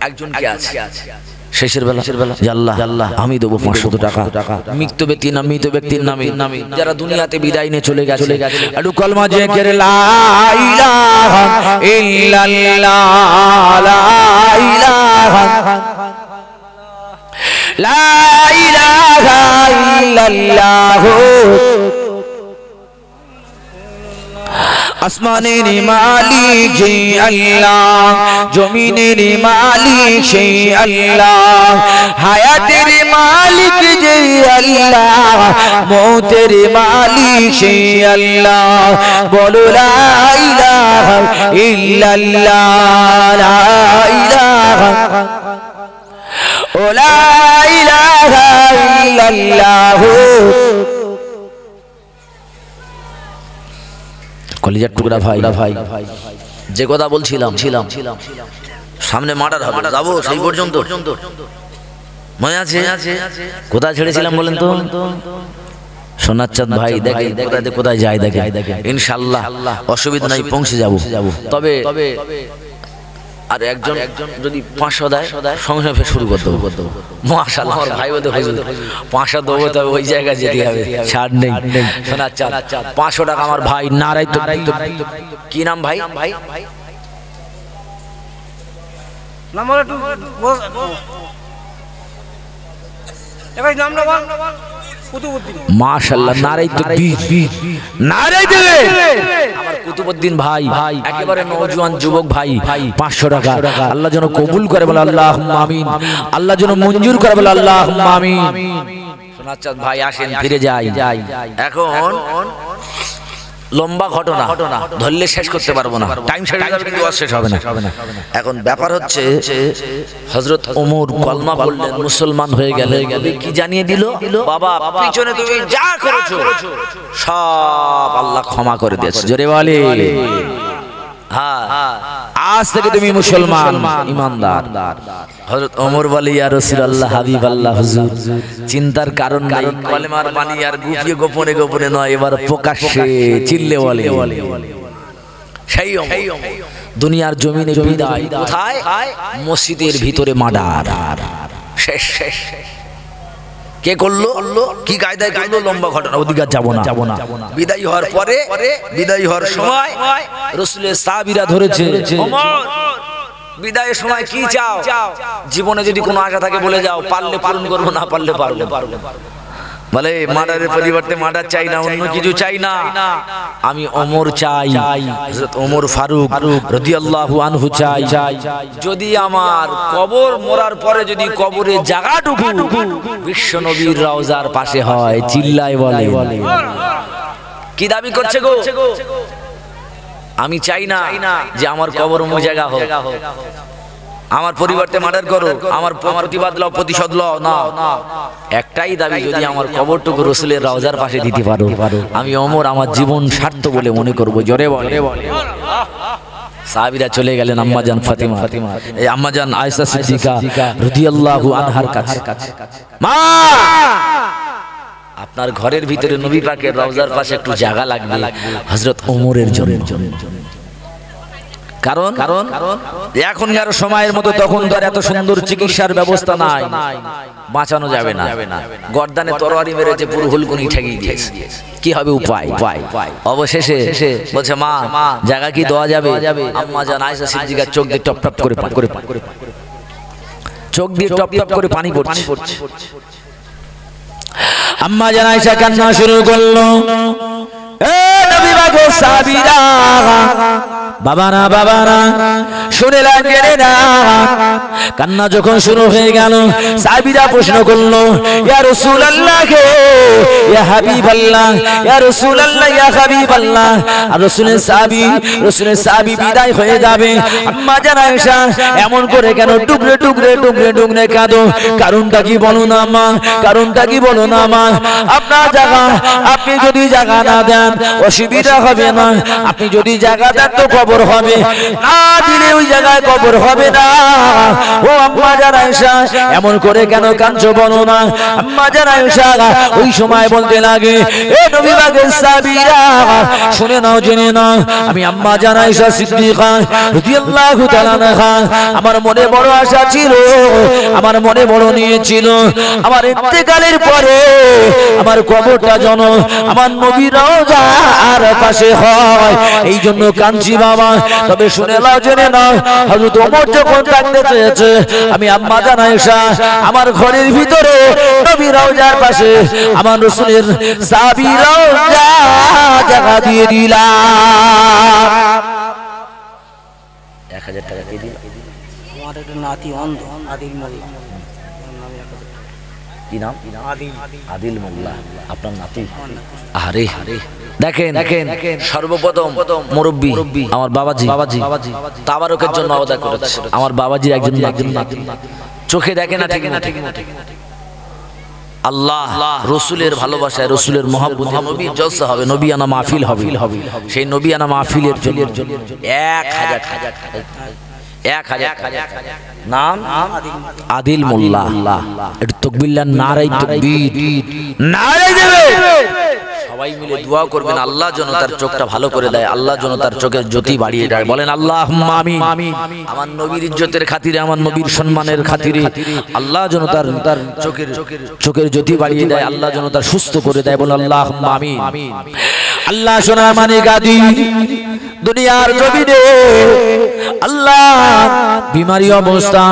একজন কি আছে শেষের বেলা আল্লাহ আমি দেবো 500 টাকা মৃত ব্যক্তির নামে যারা দুনিয়াতে বিদায় নিয়ে চলে গেছে। একটু কলমা জিকির লা ইলাহা ইল্লাল্লাহ, লা ইলাহা ইল্লাল্লাহ। আসমানের মালিক যে আল্লাহ, জমিনের মালিক সেই আল্লাহ, হায়াতের মালিক যে আল্লাহ, মৌতের মালিক সেই আল্লাহ। বলো লা ইলাহা ইল্লাল্লাহ, লা ইলাহা ও লা ইলাহা ইল্লাল্লাহ। কলিজার টুকরা ভাই যে কথা বলছিলাম সামনে মার্ডার হবে, যাবো সেই পর্যন্ত মনে আছে? কোথায় ছেড়েছিলাম বলেন তো? সোনার চাঁদ ভাই দেখে কোথায় যায়, দেখে ইনশাআল্লাহ অসুবিধা নাই, পৌঁছে যাবো। তবে আর একজন যদি 500 দেয় সঙ্গে শুরু করতে হবে। মাশাআল্লাহ আমার ভাই বলতে 500 দেবো, তবে ওই জায়গায় যেতে হবে, ছাড় নেই। সোনার চাঁদ 500 টাকা আমার ভাই। নারাই তো কি নাম ভাই? নাম্বার একটু নামটা বল। মাশাআল্লাহ নারাই তাকবীর, নারাই তাকবীর। আমার কুতুবউদ্দিন ভাই একেবারে নওজোয়ান যুবক ভাই 500 টাকা আল্লাহ যেন কবুল করে, বলে আল্লাহুম্মা আমিন। আল্লাহ যেন মঞ্জুর করে, বলে আল্লাহুম্মা আমিন। সোনার চাঁদ ভাই আসেন, ফিরে যাই। এখন লম্বা ঘটনা ধরলে শেষ করতে পারবো না, টাইম শেষ হয়ে যাবে কিন্তু শেষ হবে না। এখন ব্যাপার হচ্ছে হযরত ওমর কলমা বললেন, মুসলমান হয়ে গেলেন। কি জানিয়ে দিল? বাবা পিছনে তুমি যা করেছো সব আল্লাহ ক্ষমা করে দিয়েছে। জোরে বলে হ্যাঁ। আজ থেকে তুমি মুসলমান ইমানদার। হযরত ওমর বলে ইয়া রাসূলুল্লাহ হাবিবাল্লাহ হুজুর, চিন্তার কারণ নাই, কলেমার বাণী আর গুপিয়ে গোপনে গোপনে নয়, এবার প্রকাশ্যে চিল্লে বলে। সেই দুনিয়ার জমিনে বিদায়, কোথায়? মসজিদের ভিতরে মার্ডার। শেষ শেষ। কে করলো? কি কায়দায় করলো? লম্বা ঘটনা, ওদিকে যাব না। বিদায় হওয়ার পরে, বিদায় হওয়ার সময় রাসূলের সাহাবীরা ধরেছে, ওমর বিদায়ের সময় কি চাও? জীবনে যদি কোনো আশা থাকে বলে যাও, পারলে পূরণ করবো, না পারলে পারবো। বলে মার্ডারের পরিবর্তে মার্ডার চাই না, অন্য কিছু চাই না, আমি ওমর চাই, হযরত ওমর ফারুক রাদিয়াল্লাহু আনহু চাই। যদি আমার কবর মরার পরে যদি কবরে জায়গাটুকু বিশ্ব নবীর রওজার পাশে হয়, চিল্লায় বলে। কি দাবি করছে গো? আমি চাই না যে আমার কবর মো জায়গা হোক, আমার পরিবর্তে মার্ডার করো, আমার প্রতিবাদ লও, প্রতিশোধ লও না। একটাই দাবি, যদি আমার কবরটুকু রাসূলের রওজার পাশে দিতে পারো, আমি ওমর আমার জীবন সার্থক বলে মনে করব। জোরে বলে। সাহাবীরা চলে গেলেন আম্মাজান ফাতিমা, এই আম্মাজান আয়েশা সিদ্দিকা রাদিয়াল্লাহু আনহার কাছে। মা, আপনার ঘরের ভিতরে নবী পাকের রওজার পাশে একটু জায়গা লাগবে হযরত ওমরের জন্য। কারণ এখনকার সময়ের মতো তখন তো এত সুন্দর চিকিৎসার ব্যবস্থা নাই, বাঁচানো যাবে না। গর্দানে তরবারি মেরেছে, পুরো হুলকুনি ঠেকিয়ে দিয়েছে। কি হবে উপায়? অবশেষে বলছে, মা জায়গা কি দেওয়া যাবে? আম্মা জান আয়েশা সিদ্দিকার চোখ দিয়ে টপ টপ করে পানি পড়ছে। আম্মা জান আয়েশা কান্না শুরু করলো। এ নবী পাকের সাহাবীরা, বাবারা শুনে লাগেন না। কান্না যখন শুরু হয়ে গেল, সাহাবীরা প্রশ্ন করলো, ইয়া রাসূলুল্লাহ, ইয়া হাবিবাল্লাহ, ইয়া রাসূলুল্লাহ, ইয়া হাবিবাল্লাহ। আর রাসূলের সাহাবী বিদায় হয়ে যাবে। আম্মা জান আয়েশা এমন করে কেন টুকরে কাঁদো? কারণটা কি বলো না মা, কারণটা কি বলো না মা? আপনার জায়গা, আপনি যদি জায়গা না দেন অসুবিধা হবে না, আপনি যদি জায়গা দেন তো কবর হবে, না দিলে ওই জায়গায় কবর হবে না। ও আম্মা জান আয়েশা, এমন করে কেন কাঁদছো বলো না? আম্মা জান আয়েশা ওই সময় বলতে লাগে, এ নবী পাকের সাহাবীরা শুনে নাও, জেনে নাও, আমি আম্মা জান আয়েশা সিদ্দিকা রাদিয়াল্লাহু তাআলা আনহা, আমার মনে বড় আশা ছিল, আমার মনে বড় নিয়ে ছিল, আমার ইন্তেকালের পরে আমার কবরটা যেন আমার নবীর রওজার পাশে হয়, এই জন্য কাঁদছি বাবা। তবে শুনে নাও, জেনে নাও, হযরত ওমর যখন থাকতে চেয়েছে, আমি আম্মা জান আয়েশা আমার ঘরের ভিতরে নবীর রওজার পাশে আমার রাসূলের সাহাবী রওজা জায়গা দিয়ে দিলাম। 1000 টাকা দিয়ে দিলাম। আমার একটা নাতি অন্ধ, আদিল মোল্লা। কি নাম? আদিল মোল্লা। আপনার নাতি? আরে দেখেন সর্বপ্রথম মুরব্বি আমার বাবাজি তাবারকের জন্য আওয়াজ করেছে। আমার বাবাজির একজন নাতি, চোখে দেখে না, ঠিক না? আল্লাহ রসুলের ভালোবাসায়, রসুলের মহব্বতে নবীর জলসা হবে, নবিয়ানা মাহফিল হবে। সেই নবিয়ানা মাহফিলের জন্য 1000 নাম আদিল মোল্লা। একটু তাকবীর, নারায়ে তাকবীর, নারায়ে দেবে। সবাই মিলে দোয়া করবেন, আল্লাহ যেন তার চোখটা ভালো করে দেয়, আল্লাহ যেন তার চোখের জ্যোতি বাড়িয়ে দেয়। বলেন আল্লাহুম্মা আমিন। আমার নবীর ইজ্জতের খাতিরে, আমার নবীর সম্মানের খাতিরে আল্লাহ যেন তার চোখের জ্যোতি বাড়িয়ে দেয়, আল্লাহ যেন তার সুস্থ করে দেয়। বলেন আল্লাহুম্মা আমিন। আল্লাহ সোনার মানিক আদি দুনিয়ার জমিনে আল্লাহ বিমারি অবস্থা,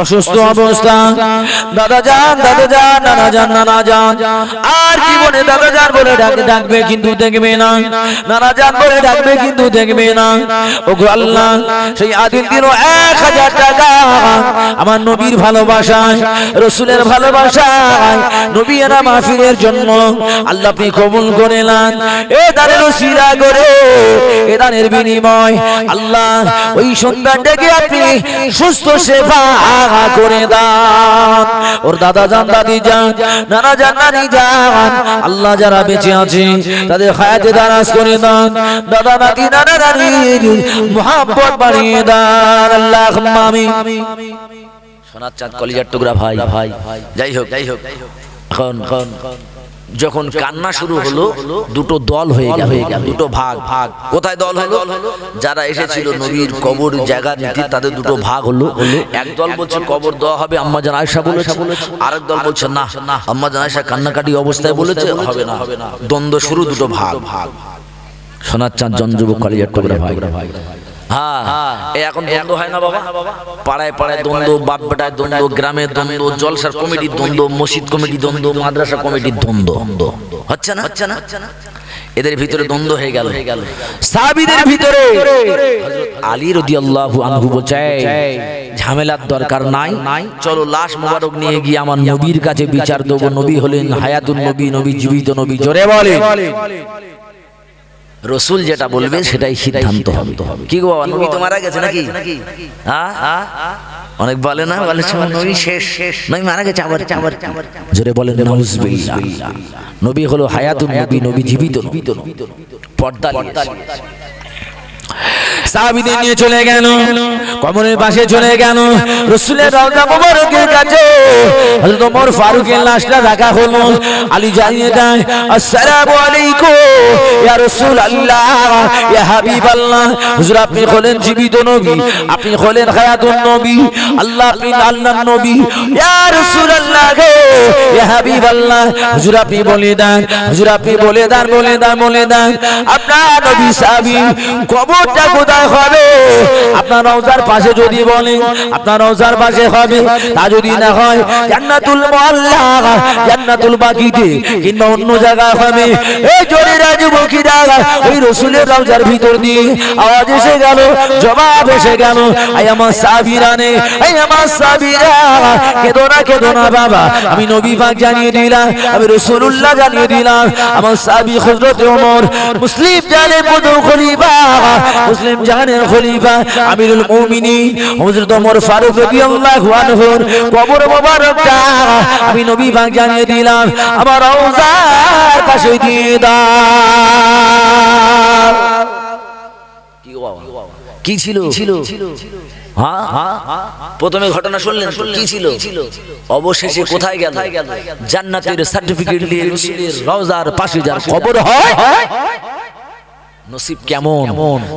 অসুস্থ অবস্থা, দাদা যান, নানা যান, আর জীবনে দাদা যান বলে ডাকবে কিন্তু দেখবে না, নানা যান বলে ডাকবে কিন্তু দেখবে না। ওগো আল্লাহ, সেই আদিল দিন 1000 টাকা আমার নবীর ভালোবাসায়, রসুলের ভালোবাসায়, নবিয়ানা মাহফিলের জন্য আল্লাহ আপনি কবুল করে নেন। এ দানের ওসিলা করে, এ দানের বিনিময় আল্লাহ ওই সন্তানটাকে আপনি সুস্থ সেবা করে দান। ওর দাদা জান, দাদি জান, নানা জান, নানি জান আল্লাহ যারা বেঁচে আছে তাদের হায়াতে দারাজ করে দান। দাদা নাতি নানা নানির মুহাব্বত বাড়িয়ে দান আল্লাহুম্মা আমিন। সোনার চাঁদ কলিজার টুকরা ভাই, যাই হোক এখন যখন কান্না শুরু হলো দুটো দল হয়ে গেল, দুটো ভাগ। কোথায় দল হলো? যারা এসেছিল নবীর কবর জায়গা নিতে তাদের দুটো ভাগ হলো। এক দল বলছে কবর দেওয়া হবে, আম্মা জান আয়েশা বলেছে। আরেক দল বলছে না, আম্মা জান আয়েশা কান্নাকাটি অবস্থায় বলেছে, হবে না। দ্বন্দ্ব শুরু, দুটো ভাগ। সোনার চাঁদ জনযুবক কলিজার টুকরা ভাই, হ্যাঁ এখন দ্বন্দ্ব হয় না বাবা? পাড়ায় পাড়ায় দ্বন্দ্ব, বাপ বেটায় দ্বন্দ্ব, গ্রামে দ্বন্দ্ব, জলসার কমিটির দ্বন্দ্ব, মসজিদ কমিটির দ্বন্দ্ব, মাদ্রাসা কমিটির দ্বন্দ্ব। হচ্ছে না? এদের ভিতরে দ্বন্দ্ব হয়ে গেল। সাহাবীদের ভিতরে আলী রাদিয়াল্লাহু আনহু বলছে ঝামেলার দরকার নাই, চলো লাশ মোবারক নিয়ে গিয়ে আমার নবীর কাছে বিচার দেব। নবী হলেন হায়াতুন নবী, নবী জীবিত নবী। জোরে বলে রসুল যেটা বলবে সেটাই সিদ্ধান্ত হবে। কি গো বাবা, নবী তো মারা গেছে নাকি? অনেক বলে না, বলে নবী শেষ, নবী মারা গেছে আবার। জোরে বলেন নাউজুবিল্লাহ। নবী হলো হায়াতুন নবী, নবী জীবিত নবী। পর্দা সাহাবীদের নিয়ে চলে গেল, কবরের পাশে চলে গেল। রাসূলের রওজা মোবারকের কাছে হযরত ওমর ফারুকের লাশটা রাখা হলো। আলী জানিয়ে দেয়, আসসালামু আলাইকুম ইয়া রাসূলুল্লাহ, ইয়া হাবিবাল্লাহ। হুজুর আপনি হলেন জীবিত নবী, আপনি হলেন হায়াতুন নবী, আল্লাহ আপনি আল্লাহর নবী। ইয়া রাসূলুল্লাহ, ইয়া হাবিবাল্লাহ, হুজুর আপনি বলে দেন, হুজুর আপনি বলে দেন আপনার নবী সাহাবী কবরটা কোথায় হবে? আপনার রওজার পাশে যদি বলেন আপনার রওজার পাশে হবে, তা যদি না হয় জান্নাতুল মুআল্লা, জান্নাতুল বাকিতে কিংবা অন্য জায়গা হবে। এই জোরে রাজবকিরা ওই রাসূলের রওজার ভিতর দিয়ে আওয়াজ এসে গেল, জবাব এসে গেল, আই আমার সাহাবীরা নে, আই আমার সাহাবীরা, কেদো না বাবা, আমি নবী পাক জানিয়ে দিলাম, আমি রাসূলুল্লাহ জানিয়ে দিলাম। আমার সাহাবী হযরত ওমর, মুসলিম জানের প্রথম খলিফা, মুসলিম জাহানের খলিফা আমিরুল মুমিনিন হযরত ওমর ফারুক রাদিয়াল্লাহু আনহুর কবর মোবারকটা আমি নবী পাক জানিয়ে দিলাম, আমার রওজার পাশে দিয়ে দাও। কি বাবা, কি ছিল? প্রথমে ঘটনা শুনলেন, কি ছিল? অবশেষে কোথায় গেল? জান্নাতের সার্টিফিকেট নিয়ে রাসূলের রওজার পাশে যার কবর হয়, নসিব কেমন?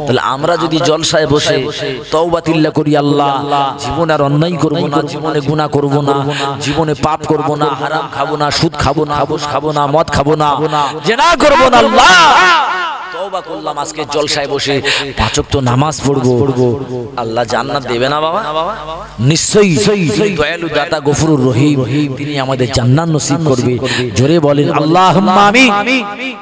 তাহলে আমরা যদি জলসায় বসে তওবা তিল্লা করি, আল্লাহ জীবনে আর অন্যায় করব না, জীবনে গুনাহ করব না, জীবনে পাপ করব না, হারাম খাবো না, সুদ খাবো না, ঘুষ খাবো না, মদ খাবো না, জিনা করব না, আল্লাহ তওবা করলাম, আজকে জলসায় বসে 5 ওয়াক্ত নামাজ পড়বো, আল্লাহ জান্নাত দেবে না বাবা? নিশ্চয়ই দয়ালু দাতা গফুরুর রহিম, তিনি আমাদের জান্নাত নসিব করবে। জোরে বলেন আল্লাহুম্মা আমিন।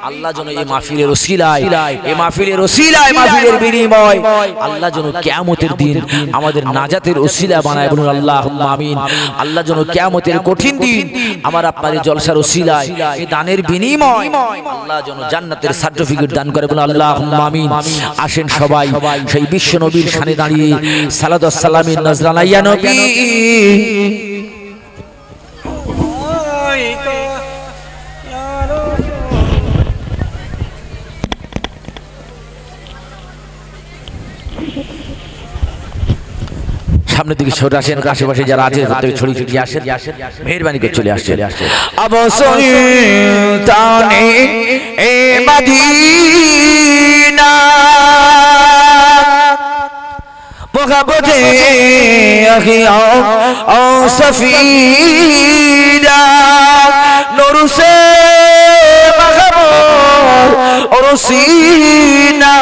আল্লাহ যেন এই মাহফিলের ওসিলায়, এই মাহফিলের ওসিলায়, মাহফিলের বিনিময় আল্লাহ যেন কিয়ামতের দিন আমাদের নাজাতের ওসিলা বানায়। বলুন আল্লাহুম্মা আমিন। আল্লাহ যেন কিয়ামতের কঠিন দিন আমার আপনার এই জলসার ওসিলায়, এই দানের বিনিময় আল্লাহ যেন জান্নাতের সার্টিফিকেট দান করে। বলুন আল্লাহুম্মা আমিন। আসেন সবাই সেই বিশ্ব নবীর সামনে দাঁড়িয়ে সালাত ওয়াস সালামের নজরানা ইয়া নবী। সামনের দিকে সরে আসেন, আশেপাশে যারা আছে প্রত্যেকে ছড়িয়ে ছিটিয়ে আসেন, মেহেরবানি করে চলে আসেন। আবসুলতানে এ মদিনা মুহাব্বতে আখিয়া ও সফিরা নূর সে মহবুব और सीना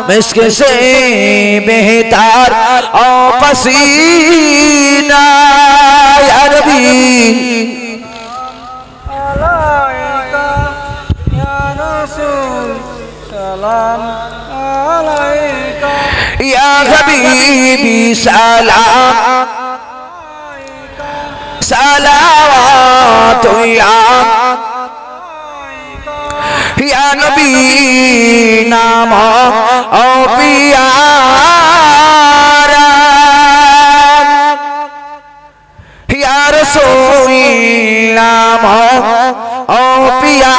मिस्क से बेहतर और पसीना या नबी अलैका या रसूल सलाम अलैका या हबीबी सलाम सलावत या या नबी नाम ओ प्यारा या रसूल नाम ओ प्यारा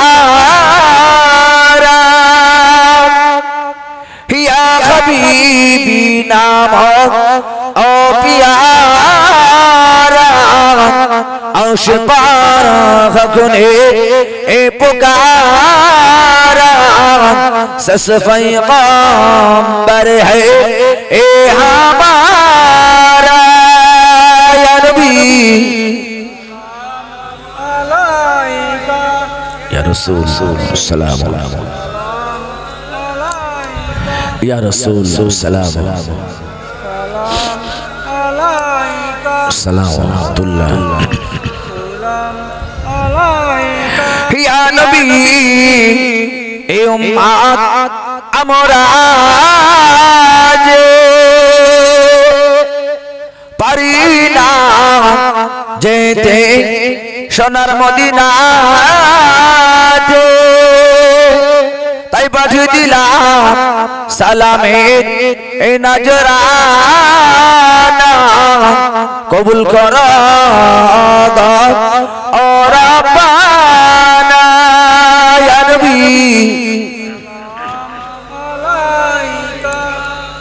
या हबीबी नाम ओ प्यारा औशपारा गुने ए पुकारा ससफई क़म्बर है ए हमारा या नबी या रसूल सलाम या रसूल सलाम सलावतुल्लाह या नबी ए उम्मत हमरा जे पारिना जेते सोनार मदिना जे ताई पाठिয়ে দিলাম সালামের এই নজরানা কবুল করো ও রব্বানা ইয়া নবী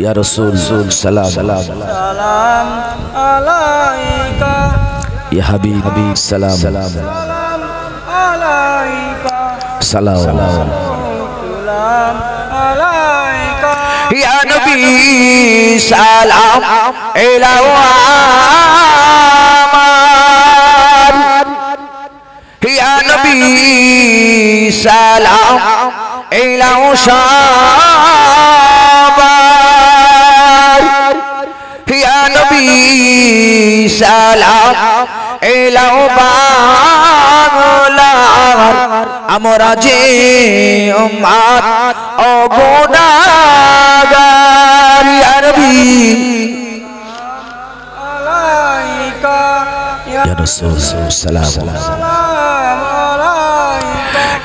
ইয়া রাসূল সালাম আলাইকা ইয়া হাবিবি সালাম আলাইকা সালাম या नबी सलाम या नबी सलाम या नबी सलाम हमरा जे उम्मत ओ गुनाहगार या नबी अलाइका या रसूल सलाम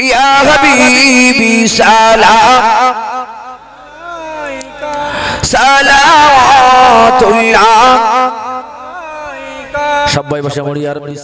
या हबीबी सलाम सलावतुल्लाह सबाई बसे मरिया रब्बी